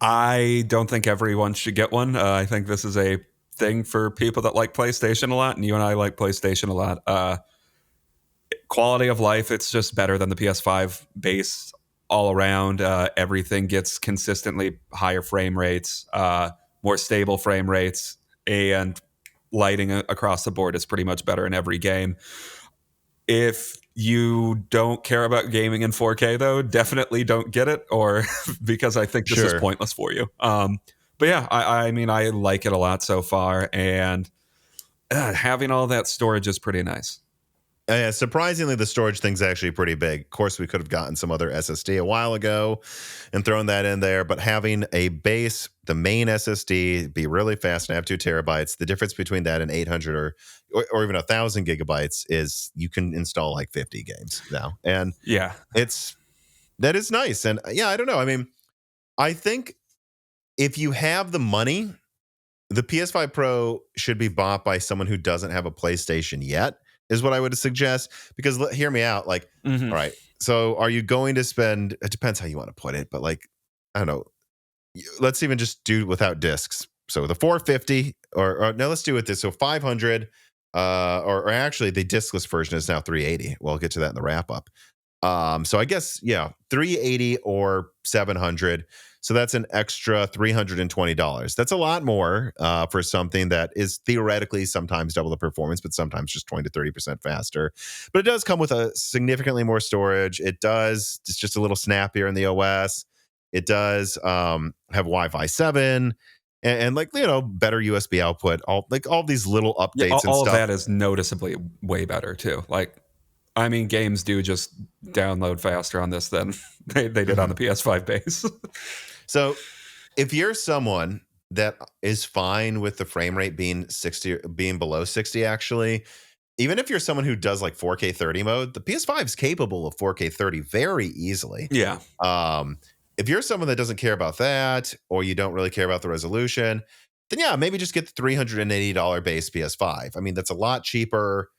I don't think everyone should get one. I think this is a thing for people that like PlayStation a lot, and you and I like PlayStation a lot. Quality of life, it's just better than the PS5 base all around. Everything gets consistently higher frame rates, more stable frame rates, and lighting across the board is pretty much better in every game. If you don't care about gaming in 4K, though, definitely don't get it, or because I think this is pointless for you. But yeah, I mean, I like it a lot so far, and having all that storage is pretty nice. Surprisingly, the storage thing's actually pretty big. Of course, we could have gotten some other SSD a while ago and thrown that in there, but having a base, the main SSD, be really fast and have 2 terabytes, the difference between that and 800 or even 1,000 gigabytes is you can install like 50 games now. And yeah, that is nice. And yeah, I don't know. I mean, I think if you have the money, the PS5 Pro should be bought by someone who doesn't have a PlayStation yet, is what I would suggest. Because hear me out. Like, Mhm. all right, so are you going to spend? It depends how you want to put it, but like, I don't know. Let's even just do without discs. So the 450, or no, let's do it this. So 500, or actually the discless version is now 380. We'll get to that in the wrap up. So I guess, yeah, 380 or 700. So that's an extra $320. That's a lot more for something that is theoretically sometimes double the performance, but sometimes just 20 to 30% faster. But it does come with a significantly more storage. It's just a little snappier in the OS. It does have Wi-Fi 7 and like, better USB output, all these little Yeah, updates and all of stuff. that is noticeably way better too. Like, I mean, games do just download faster on this than they did on the PS5 base. So if you're someone that is fine with the frame rate being 60, being below 60, actually, even if you're someone who does like 4K 30 mode, the PS5 is capable of 4K 30 very easily. Yeah. If you're someone that doesn't care about that, or you don't really care about the resolution, then yeah, maybe just get the $380 base PS5. I mean, that's a lot cheaper,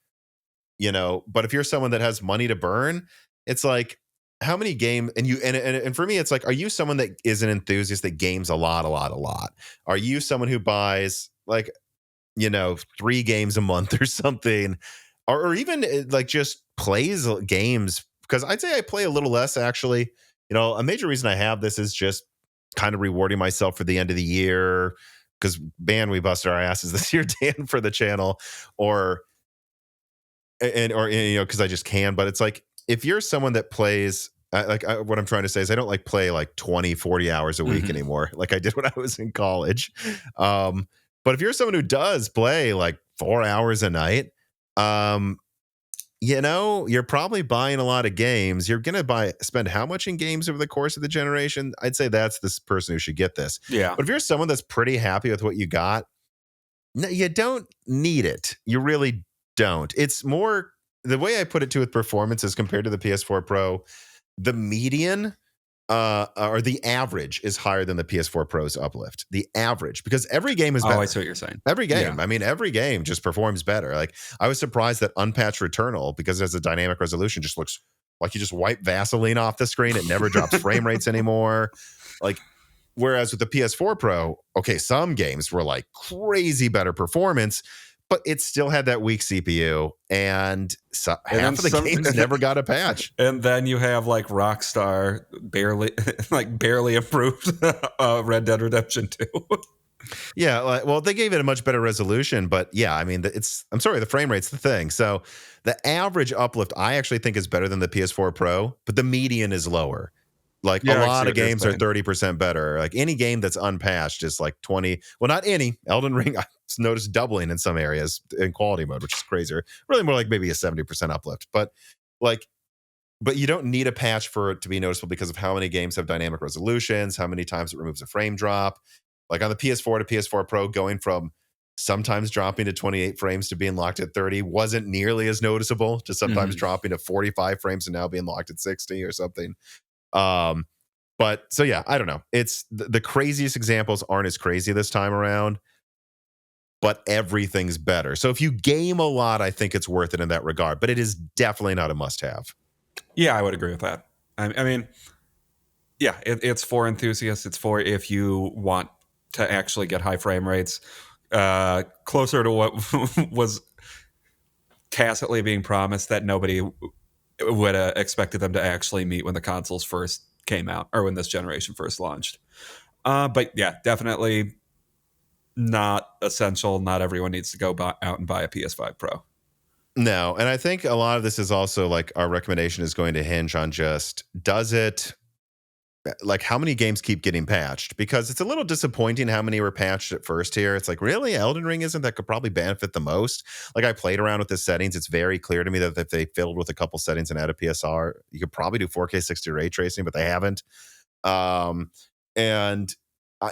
but if you're someone that has money to burn, it's like, how many game and for me, it's like, are you someone that is an enthusiast that games a lot, a lot, a lot? Are you someone who buys like, 3 games a month or something, or even like just plays games? Because I'd say I play a little less, actually. A major reason I have this is just kind of rewarding myself for the end of the year, because man, we busted our asses this year, Dan, for the channel, or because I just can. But it's like, if you're someone that plays, what I'm trying to say is I don't like play like 20, 40 hours a week anymore, like I did when I was in college. But if you're someone who does play like 4 hours a night, you're probably buying a lot of games. You're going to spend how much in games over the course of the generation? I'd say that's this person who should get this. Yeah. But if you're someone that's pretty happy with what you got, no, you don't need it. You really don't. It's more, the way I put it, too, with performance as compared to the PS4 Pro, the median or the average is higher than the PS4 Pro's uplift. The average, because every game is better. Oh, I see what you're saying. Every game. Yeah. I mean, every game just performs better. Like, I was surprised that Unpatched Returnal, because it has a dynamic resolution, just looks like you just wipe Vaseline off the screen. It never drops frame rates anymore. Like, whereas with the PS4 Pro, okay, some games were like crazy better performance, but it still had that weak CPU, and half of the games never got a patch. And then you have like Rockstar barely improved Red Dead Redemption 2. Yeah, well, they gave it a much better resolution, but yeah, I mean, I'm sorry, the frame rate's the thing. So the average uplift, I actually think, is better than the PS4 Pro, but the median is lower. Like, a lot of games are 30% better. Like, any game that's unpatched is like 20. Well, not any. Elden Ring, I noticed doubling in some areas in quality mode, which is crazier. Really more like maybe a 70% uplift. But you don't need a patch for it to be noticeable, because of how many games have dynamic resolutions, how many times it removes a frame drop. Like on the PS4 to PS4 Pro, going from sometimes dropping to 28 frames to being locked at 30 wasn't nearly as noticeable to sometimes dropping to 45 frames and now being locked at 60 or something. But so yeah, I don't know. It's the craziest examples aren't as crazy this time around, but everything's better. So if you game a lot, I think it's worth it in that regard, but it is definitely not a must-have. Yeah, I would agree with that. I mean, yeah, it's for enthusiasts. It's for if you want to actually get high frame rates, closer to what was tacitly being promised that nobody would expected them to actually meet when the consoles first came out, or when this generation first launched. But yeah, definitely not essential. Not everyone needs to go out and buy a PS5 Pro. No, and I think a lot of this is also like, our recommendation is going to hinge on just, does it, like, how many games keep getting patched? Because it's a little disappointing how many were patched at first here. It's like, really? Elden Ring isn't that could probably benefit the most? Like, I played around with the settings. It's very clear to me that if they fiddled with a couple settings and added PSR, you could probably do 4K 60 ray tracing, but they haven't. And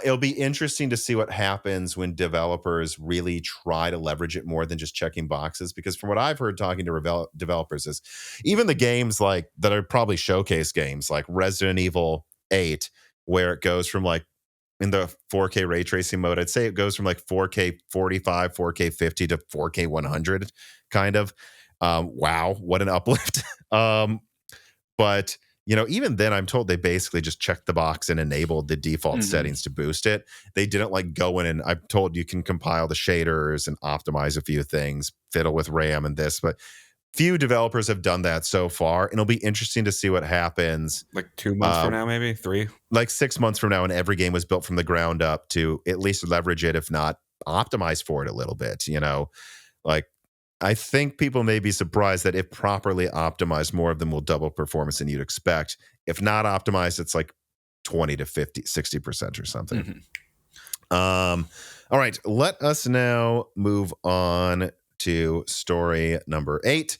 it'll be interesting to see what happens when developers really try to leverage it more than just checking boxes. Because from what I've heard talking to developers, is even the games like that are probably showcase games like Resident Evil 8, where it goes from like, in the 4K ray tracing mode, I'd say it goes from like 4K 45, 4K 50 to 4K 100 kind of. Wow, what an uplift. But even then, I'm told they basically just checked the box and enabled the default settings to boost it. They didn't like go in, and I'm told you can compile the shaders and optimize a few things, fiddle with RAM and this, but few developers have done that so far. And it'll be interesting to see what happens. Like 2 months from now, maybe 3. Like 6 months from now, and every game was built from the ground up to at least leverage it, if not optimize for it a little bit. Like, I think people may be surprised that if properly optimized, more of them will double performance than you'd expect. If not optimized, it's like 20 to 50, 60% or something. All right, let us now move on to story number 8.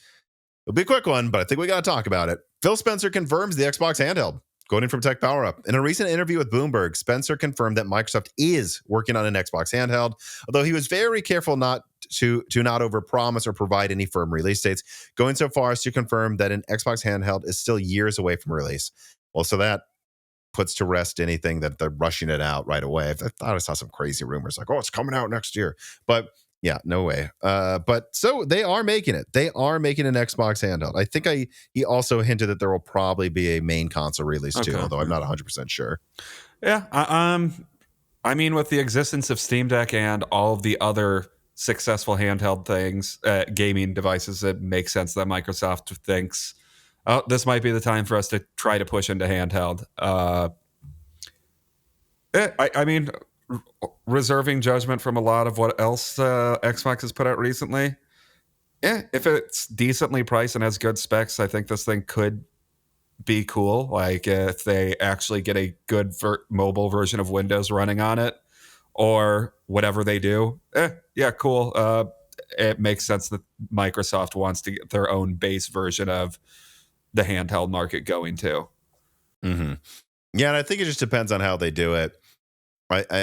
It'll be a quick one, but I think we got to talk about it. Phil Spencer confirms the Xbox handheld. Quoting from Tech Power Up, in a recent interview with Bloomberg, Spencer confirmed that Microsoft is working on an Xbox handheld, although he was very careful not to not overpromise or provide any firm release dates, going so far as to confirm that an Xbox handheld is still years away from release. Well, so that puts to rest anything that they're rushing it out right away. I thought I saw some crazy rumors like, it's coming out next year. But yeah, no way. But so they are making it. They are making an Xbox handheld. I think he also hinted that there will probably be a main console release too, although I'm not 100% sure. Yeah. I mean, with the existence of Steam Deck and all of the other successful handheld things, gaming devices, it makes sense that Microsoft thinks, this might be the time for us to try to push into handheld. I mean, reserving judgment from a lot of what else Xbox has put out recently. If it's decently priced and has good specs, I think this thing could be cool. Like if they actually get a good mobile version of Windows running on it, or whatever they do. Yeah, cool. It makes sense that Microsoft wants to get their own base version of the handheld market going too. Yeah, and I think it just depends on how they do it.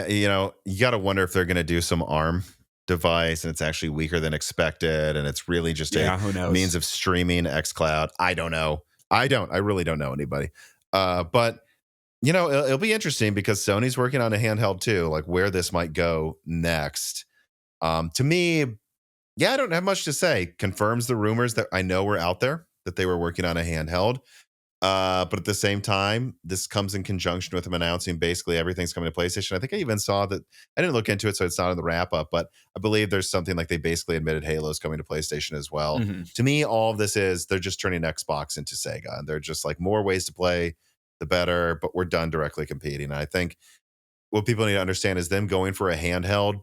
You got to wonder if they're going to do some ARM device and it's actually weaker than expected, and it's really just a means of streaming xCloud. I don't know. I really don't know anybody. But it'll be interesting because Sony's working on a handheld too, like where this might go next. To me, I don't have much to say. Confirms the rumors that I know were out there that they were working on a handheld. But at the same time, this comes in conjunction with them announcing basically everything's coming to PlayStation. I think I even saw that. I didn't look into it, so it's not in the wrap up, but I believe there's something like they basically admitted Halo's coming to PlayStation as well. To me, all of this is they're just turning Xbox into Sega, and they're just like more ways to play, the better, but we're done directly competing. And I think what people need to understand is them going for a handheld.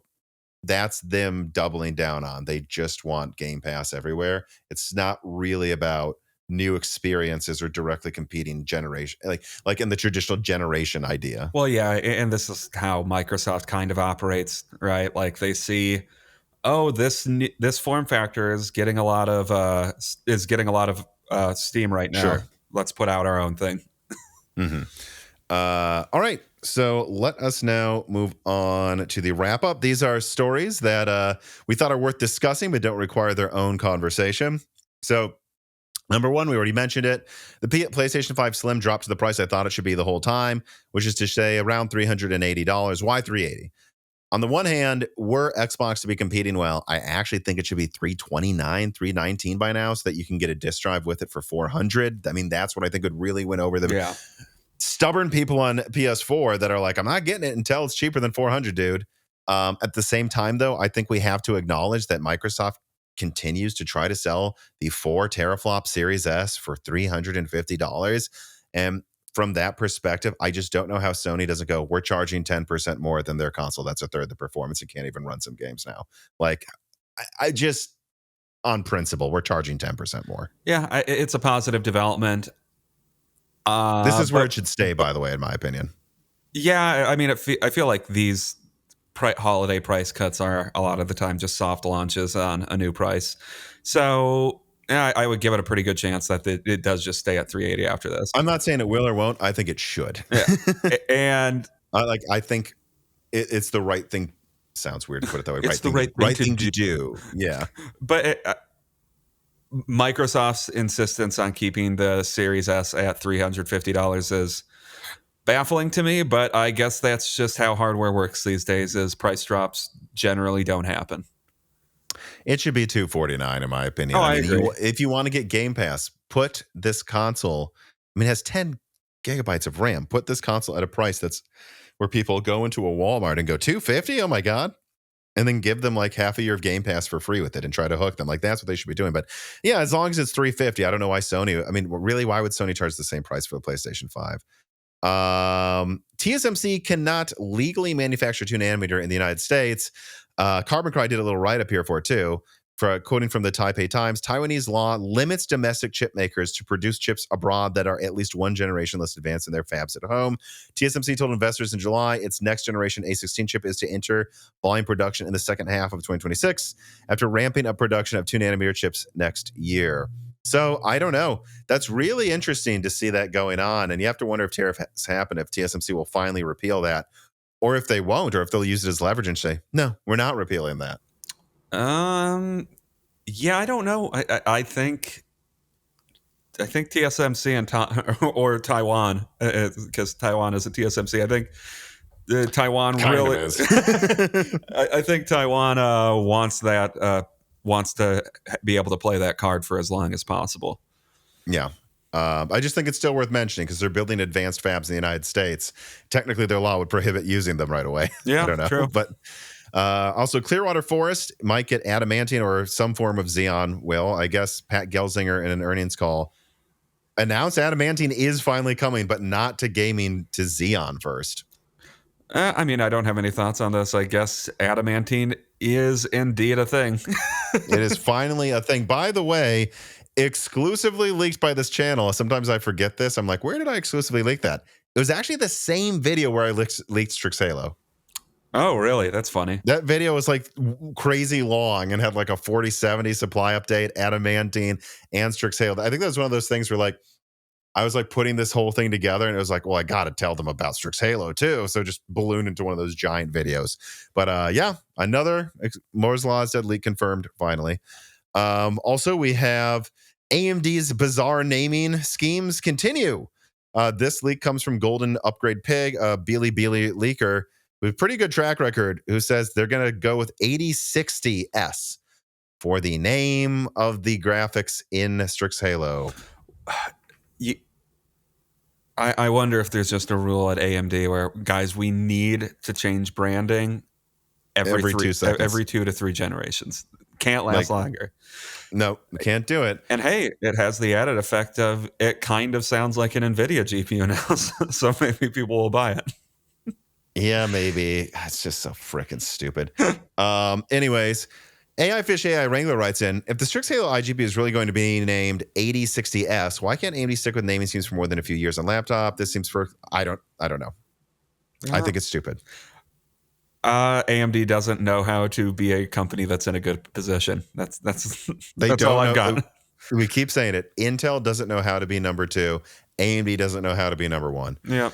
That's them doubling down on. They just want Game Pass everywhere. It's not really about new experiences or directly competing generation, like in the traditional generation idea. Well, yeah, and this is how Microsoft kind of operates, right? Like they see, this form factor is getting a lot of steam right now. Sure. Let's put out our own thing. All right, so let us now move on to the wrap up. These are stories that we thought are worth discussing but don't require their own conversation. So number one, we already mentioned it. The PlayStation 5 Slim dropped to the price I thought it should be the whole time, which is to say around $380. Why $380? On the one hand, were Xbox to be competing well, I actually think it should be $329, $319 by now, so that you can get a disc drive with it for $400. I mean, that's what I think would really win over the stubborn people on PS4 that are like, I'm not getting it until it's cheaper than $400, dude. At the same time, though, I think we have to acknowledge that Microsoft continues to try to sell the 4 teraflop Series S for $350. And from that perspective, I just don't know how Sony doesn't go, we're charging 10% more than their console. That's a third the performance. You can't even run some games now. Like, I just, on principle, we're charging 10% more. Yeah, it's a positive development. This is where it should stay, by the way, in my opinion. Yeah, I mean, I feel like these holiday price cuts are a lot of the time just soft launches on a new price. So yeah, I would give it a pretty good chance that it does just stay at $380 after this. I'm not saying it will or won't. I think it should. Yeah. And I think it's the right thing. Sounds weird to put it that way. It's the right thing to do. Yeah. But Microsoft's insistence on keeping the Series S at $350 is baffling to me, but I guess that's just how hardware works these days, is price drops generally don't happen. It should be $249 in my opinion. Oh, I mean, agree. if you want to get Game Pass, put this console. I mean, it has 10 gigabytes of RAM. Put this console at a price that's where people go into a Walmart and go $250. Oh my god! And then give them like half a year of Game Pass for free with it and try to hook them. Like that's what they should be doing. But yeah, as long as it's $350, I don't know why Sony. I mean, really, why would Sony charge the same price for the PlayStation 5? TSMC cannot legally manufacture 2nm in the United States. Carbon Cry did a little write up here for it too. For quoting from the Taipei Times, Taiwanese law limits domestic chip makers to produce chips abroad that are at least one generation less advanced in their fabs at home. TSMC told investors in July its next generation A16 chip is to enter volume production in the second half of 2026 after ramping up production of 2nm chips next year. So I don't know. That's really interesting to see that going on. And you have to wonder if tariffs happen, if TSMC will finally repeal that, or if they won't, or if they'll use it as leverage and say, no, we're not repealing that. Yeah, I don't know. I think TSMC and or Taiwan, because Taiwan is a TSMC. I think Taiwan Kind really of is. I think Taiwan wants to be able to play that card for as long as possible. Yeah. I just think it's still worth mentioning because they're building advanced fabs in the United States. Technically, their law would prohibit using them right away. Yeah, I don't know. true. But also, Clearwater Forest might get Adamantine or some form of Xeon will. I guess Pat Gelsinger in an earnings call announced Adamantine is finally coming, but not to gaming, to Xeon first. I mean, I don't have any thoughts on this. I guess Adamantine is indeed a thing. It is finally a thing. By the way, exclusively leaked by this channel. Sometimes I forget this. I'm like, where did I exclusively leak that? It was actually the same video where I leaked Strix Halo. Oh, really? That's funny. That video was like crazy long and had like a 4070 supply update, Adamantine, and Strix Halo. I think that was one of those things where like I was like putting this whole thing together and it was like, well, I got to tell them about Strix Halo too. So just ballooned into one of those giant videos. But yeah, another Moore's Law said leak confirmed finally. Also, we have AMD's bizarre naming schemes continue. This leak comes from Golden Upgrade Pig, a Beely leaker with a pretty good track record, who says they're going to go with 8060S for the name of the graphics in Strix Halo. I wonder if there's just a rule at AMD where, guys, we need to change branding every 2 seconds. Every 2 to 3 generations. Can't last longer. No, can't do it. And hey, it has the added effect of it kind of sounds like an Nvidia GPU now, so maybe people will buy it. Yeah, maybe. It's just so freaking stupid. Anyways, AI Fish AI Wrangler writes in, if the Strix Halo iGPU is really going to be named 8060S, why can't AMD stick with naming schemes for more than a few years on laptop? This seems I don't know. I think it's stupid. AMD doesn't know how to be a company that's in a good position. That's all I've got. We keep saying it. Intel doesn't know how to be number 2. AMD doesn't know how to be number 1. Yeah.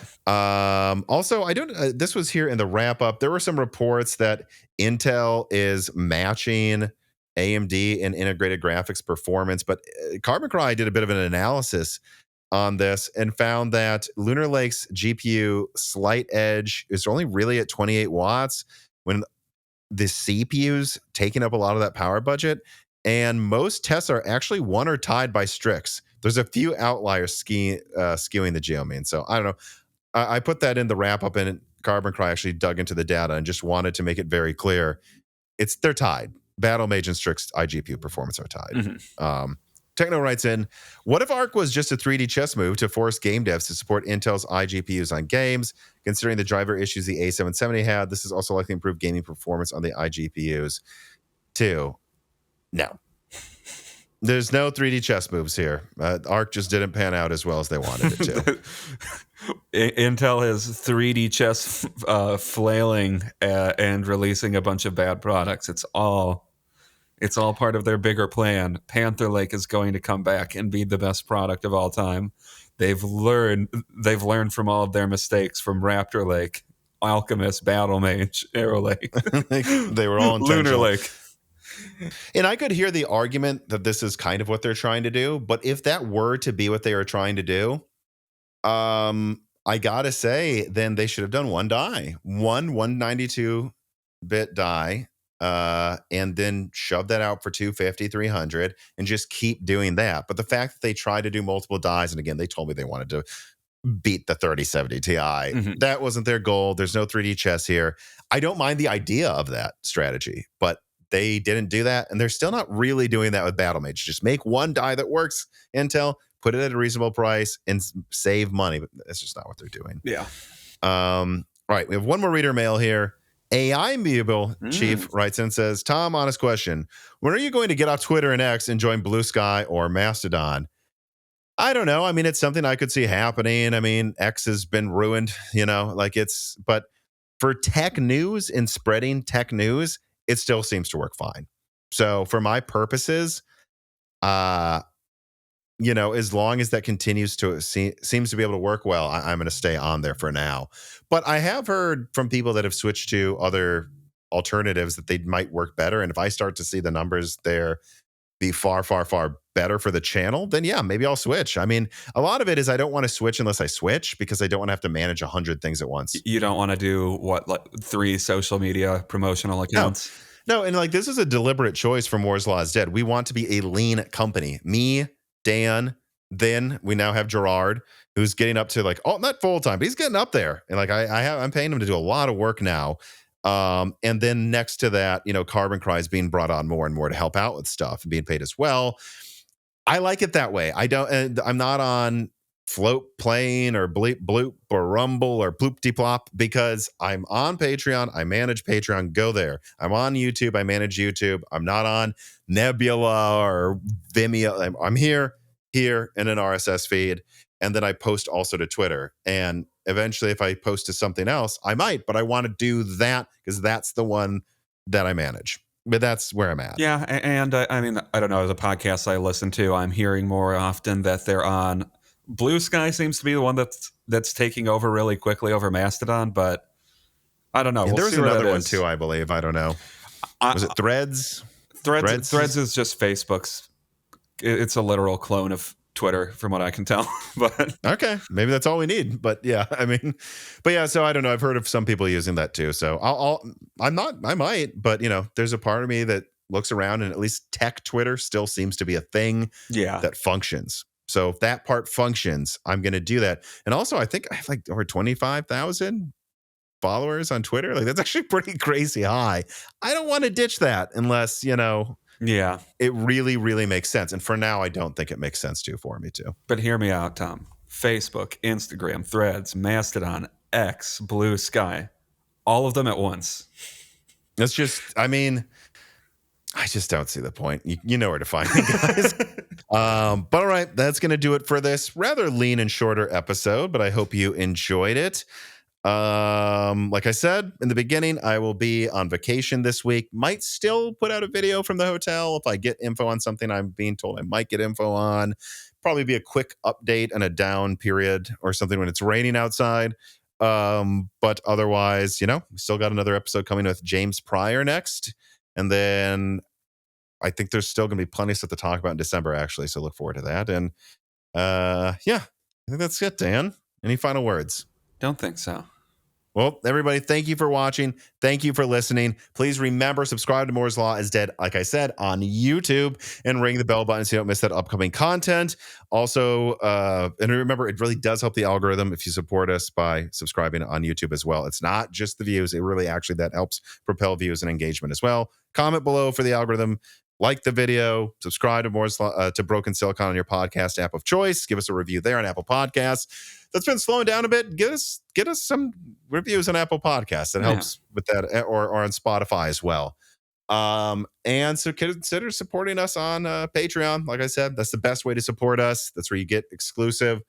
Also, I don't. This was here in the wrap up. There were some reports that Intel is matching AMD in integrated graphics performance, but Carbon Cry did a bit of an analysis on this and found that Lunar Lake's GPU slight edge is only really at 28 watts when the CPU's taking up a lot of that power budget. And most tests are actually won or tied by Strix. There's a few outliers skewing the geomean. So I don't know. I put that in the wrap up, and Carbon Cry actually dug into the data and just wanted to make it very clear. They're tied. Battlemage and Strix iGPU performance are tied. Mm-hmm. Techno writes in, what if ARC was just a 3D chess move to force game devs to support Intel's iGPUs on games? Considering the driver issues the A770 had, this is also likely to improve gaming performance on the iGPUs too. No. There's no 3D chess moves here. ARC just didn't pan out as well as they wanted it to. Intel is 3D chess flailing and releasing a bunch of bad products. It's all part of their bigger plan. Panther Lake is going to come back and be the best product of all time. They've learned from all of their mistakes from Raptor Lake, Alchemist, Battlemage, Arrow Lake. They were all intentional. Lunar Lake. And I could hear the argument that this is kind of what they're trying to do, but if that were to be what they are trying to do, I gotta say, then they should have done one die, one 192-bit die and then shove that out for 250, 300, and just keep doing that. But the fact that they try to do multiple dies, and again, they told me they wanted to beat the 3070 Ti. That wasn't their goal. There's no 3D chess here. I don't mind the idea of that strategy, but they didn't do that, and they're still not really doing that with Battlemage. Just make one die that works, Intel, put it at a reasonable price, and save money. But that's just not what they're doing. Yeah. All right, we have one more reader mail here. AI Mobile Chief writes in and says, Tom, honest question. When are you going to get off Twitter and X and join Blue Sky or Mastodon? I don't know. I mean, it's something I could see happening. I mean, X has been ruined, but for tech news and spreading tech news, it still seems to work fine. So for my purposes, as long as that continues to seems to be able to work well, I'm going to stay on there for now. But I have heard from people that have switched to other alternatives that they might work better. And if I start to see the numbers there be far, far, far better for the channel, then yeah, maybe I'll switch. I mean, a lot of it is I don't want to switch unless I switch because I don't want to have to manage 100 things at once. You don't want to do like 3 social media promotional accounts? No, and this is a deliberate choice from Moore's Law is Dead. We want to be a lean company. Me, Dan, then we now have Gerard, who's getting up to not full time, but he's getting up there. And I'm paying him to do a lot of work now. And then next to that, Carbon Cry is being brought on more and more to help out with stuff and being paid as well. I like it that way. I'm not on Float Plane or Bleep Bloop or Rumble or Ploop Plop because I'm on Patreon. I manage Patreon. Go there. I'm on YouTube. I manage YouTube. I'm not on Nebula or Vimeo. I'm here in an RSS feed. And then I post also to Twitter. And eventually, if I post to something else, I might, but I want to do that because that's the one that I manage. But that's where I'm at. Yeah. And I mean, I don't know, the podcasts I listen to, I'm hearing more often that they're on. Blue Sky seems to be the one that's taking over really quickly over Mastodon, but I don't know. Yeah, there's another one too, I believe. I don't know. Was it Threads? Threads is just Facebook's. It's a literal clone of Twitter, from what I can tell. But okay, maybe that's all we need. But yeah, so I don't know. I've heard of some people using that too. So I might, but there's a part of me that looks around and at least tech Twitter still seems to be a thing that functions. So if that part functions, I'm going to do that. And also, I think I have over 25,000 followers on Twitter. That's actually pretty crazy high. I don't want to ditch that unless, it really, really makes sense. And for now, I don't think it makes sense for me to. But hear me out, Tom. Facebook, Instagram, Threads, Mastodon, X, Blue Sky, all of them at once. It's just, I just don't see the point. You know where to find me, guys. But all right, that's going to do it for this rather lean and shorter episode, but I hope you enjoyed it. Like I said in the beginning, I will be on vacation this week. Might still put out a video from the hotel if I get info on something I'm being told I might get info on. Probably be a quick update and a down period or something when it's raining outside. But otherwise, we still got another episode coming with James Pryor next. And then I think there's still going to be plenty of stuff to talk about in December, actually. So look forward to that. And I think that's it, Dan. Any final words? Don't think so. Well, everybody, thank you for watching. Thank you for listening. Please remember, subscribe to Moore's Law is Dead, like I said, on YouTube, and ring the bell button so you don't miss that upcoming content. Also, and remember, it really does help the algorithm if you support us by subscribing on YouTube as well. It's not just the views. It really actually that helps propel views and engagement as well. Comment below for the algorithm. Like the video, subscribe to Moore's Law, to Broken Silicon on your podcast app of choice. Give us a review there on Apple Podcasts. That's been slowing down a bit. Get us some reviews on Apple Podcasts. That helps with that, or on Spotify as well. And so consider supporting us on Patreon. Like I said, that's the best way to support us. That's where you get exclusive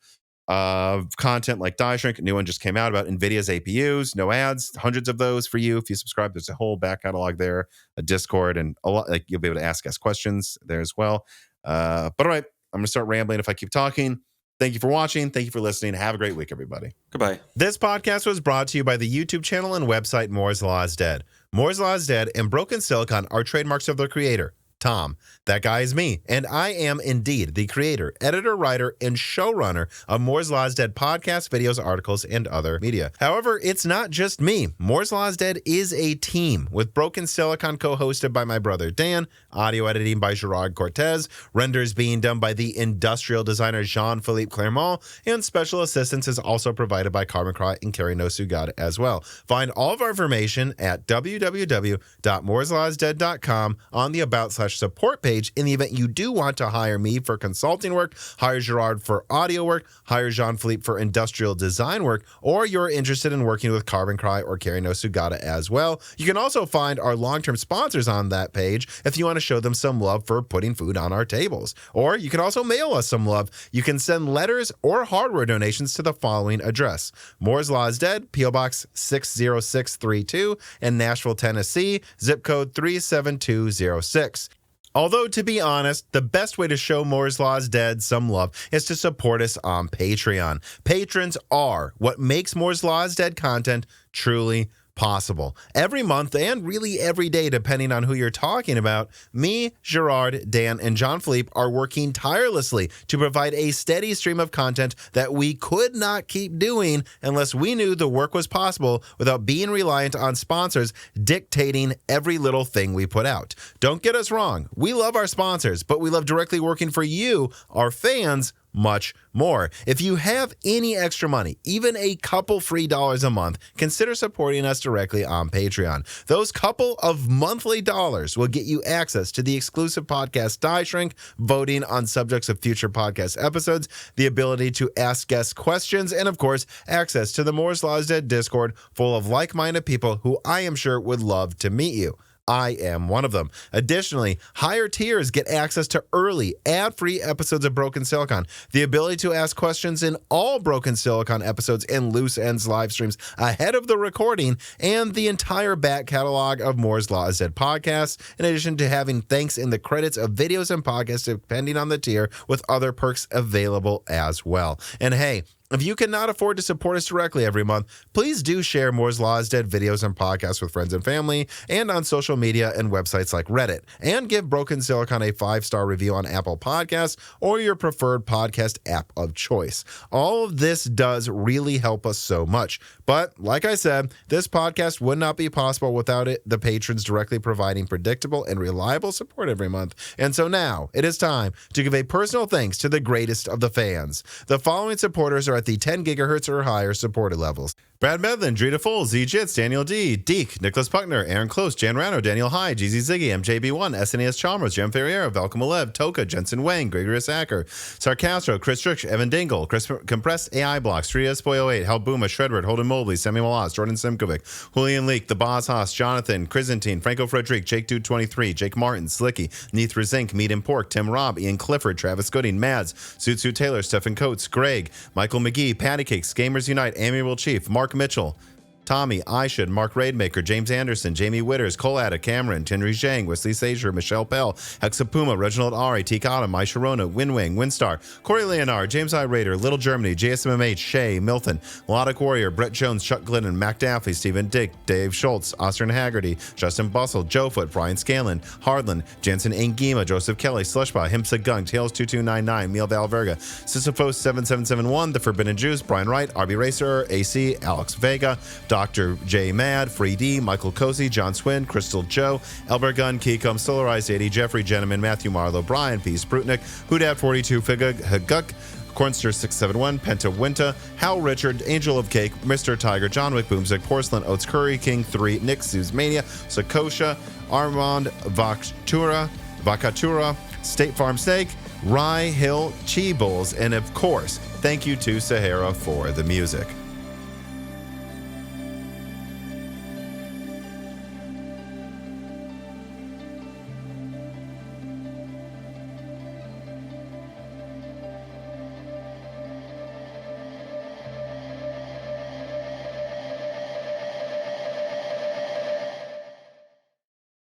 content like Die Shrink. A new one just came out about Nvidia's APUs. No ads. Hundreds of those for you if you subscribe. There's a whole back catalog there, a Discord, and a lot. You'll be able to ask us questions there as well. But all right, I'm gonna start rambling if I keep talking. Thank you for watching. Thank you for listening. Have a great week, everybody. Goodbye. This podcast was brought to you by the YouTube channel and website Moore's Law is Dead. Moore's Law is Dead and Broken Silicon are trademarks of their creator. Tom. That guy is me, and I am indeed the creator, editor, writer, and showrunner of Moore's Law is Dead podcasts, videos, articles, and other media. However, it's not just me. Moore's Law is Dead is a team, with Broken Silicon co-hosted by my brother Dan, audio editing by Gerard Cortez, renders being done by the industrial designer Jean-Philippe Clermont, and special assistance is also provided by Carbon Cry and Carrie No Sugata as well. Find all of our information at www.mooreslawsdead.com on the About/Support page in the event you do want to hire me for consulting work, hire Gerard for audio work, hire Jean-Philippe for industrial design work, or you're interested in working with Carbon Cry or Carrie No Sugata as well. You can also find our long-term sponsors on that page if you want to show them some love for putting food on our tables. Or you can also mail us some love. You can send letters or hardware donations to the following address: Moore's Law is Dead, P.O. Box 60632 in Nashville, Tennessee, zip code 37206. Although, to be honest, the best way to show Moore's Law is Dead some love is to support us on Patreon. Patrons are what makes Moore's Law is Dead content truly possible. Every month, and really every day, depending on who you're talking about, me, Gerard, Dan, and Jean-Philippe are working tirelessly to provide a steady stream of content that we could not keep doing unless we knew the work was possible without being reliant on sponsors dictating every little thing we put out. Don't get us wrong. We love our sponsors, but we love directly working for you, our fans, much more. If you have any extra money, even a couple free dollars a month, consider supporting us directly on Patreon. Those couple of monthly dollars will get you access to the exclusive podcast Die Shrink, voting on subjects of future podcast episodes, the ability to ask guest questions, and of course, access to the Moore's Law is Dead Discord full of like-minded people who I am sure would love to meet you. I am one of them. Additionally, higher tiers get access to early, ad-free episodes of Broken Silicon, the ability to ask questions in all Broken Silicon episodes and Loose Ends live streams ahead of the recording, and the entire back catalog of Moore's Law is Dead podcasts, in addition to having thanks in the credits of videos and podcasts depending on the tier, with other perks available as well. And hey, if you cannot afford to support us directly every month, please do share Moore's Law is Dead videos and podcasts with friends and family, and on social media and websites like Reddit. And give Broken Silicon a 5-star review on Apple Podcasts or your preferred podcast app of choice. All of this does really help us so much. But like I said, this podcast would not be possible without the patrons directly providing predictable and reliable support every month. And so now it is time to give a personal thanks to the greatest of the fans. The following supporters are at the 10 gigahertz or higher supported levels: Brad Medlin, Drita Full, Z Jits, Daniel D, Deke, Nicholas Puckner, Aaron Close, Jan Rano, Daniel Hyde, GZ Ziggy, MJB1, SNES Chalmers, Jem Ferriero, Velcom Alev, Toka, Jensen Wang, Gregorius Acker, Sarcastro, Chris Rich, Evan Dingle, Chris Compressed AI Blocks, Trias Boy 08, Hal Booma, Shredward, Holden Mobley, Samuel Molas, Jordan Simkovic, Julian Leak, The Boz Haas, Jonathan, Chrysantine, Franco Frederic, Jake Dude 23, Jake Martin, Slicky, Neithra Zink, Meat and Pork, Tim Robb, Ian Clifford, Travis Gooding, Mads, Suitsu Taylor, Stephen Coates, Greg, Michael McGee, Patty Cakes, Gamers Unite, Amiable Chief, Mark Mitchell, Tommy, Aisha, Mark Raidmaker, James Anderson, Jamie Witters, Colada, Cameron, Tenry Zhang, Wesley Sager, Michelle Pell, Hexapuma, Reginald Ari, Tikata, Mai Sharona, Winwing, Winstar, Corey Leonard, James I. Raider, Little Germany, JSMMH, Shay, Milton, Melodic Warrior, Brett Jones, Chuck Glidden, Mac Daffy, Stephen Dick, Dave Schultz, Austin Haggerty, Justin Bustle, Joe Foot, Brian Scanlon, Hardland, Jensen Angima, Joseph Kelly, Slushba, Himsa Gung, Tails2299, Neil Valverga, Sisyphos 7771, The Forbidden Juice, Brian Wright, RB Racer, AC, Alex Vega, Dr. J. Mad, Free D, Michael Cozy, John Swin, Crystal Joe, Elber Gunn, Keycom, Solarized 80, Jeffrey Gentleman, Matthew Marlowe, Brian P. Sprutnik, Hoodat 42, Figug, Haguk, Cornster 671, Penta Winta, Hal Richard, Angel of Cake, Mr. Tiger, John Wick, Boomsick, Porcelain, Oats Curry, King 3, Nick, Suzmania, Sakosha, Armand, Vacatura, State Farm Steak, Rye Hill, Chi Bulls, and of course, thank you to Sahara for the music.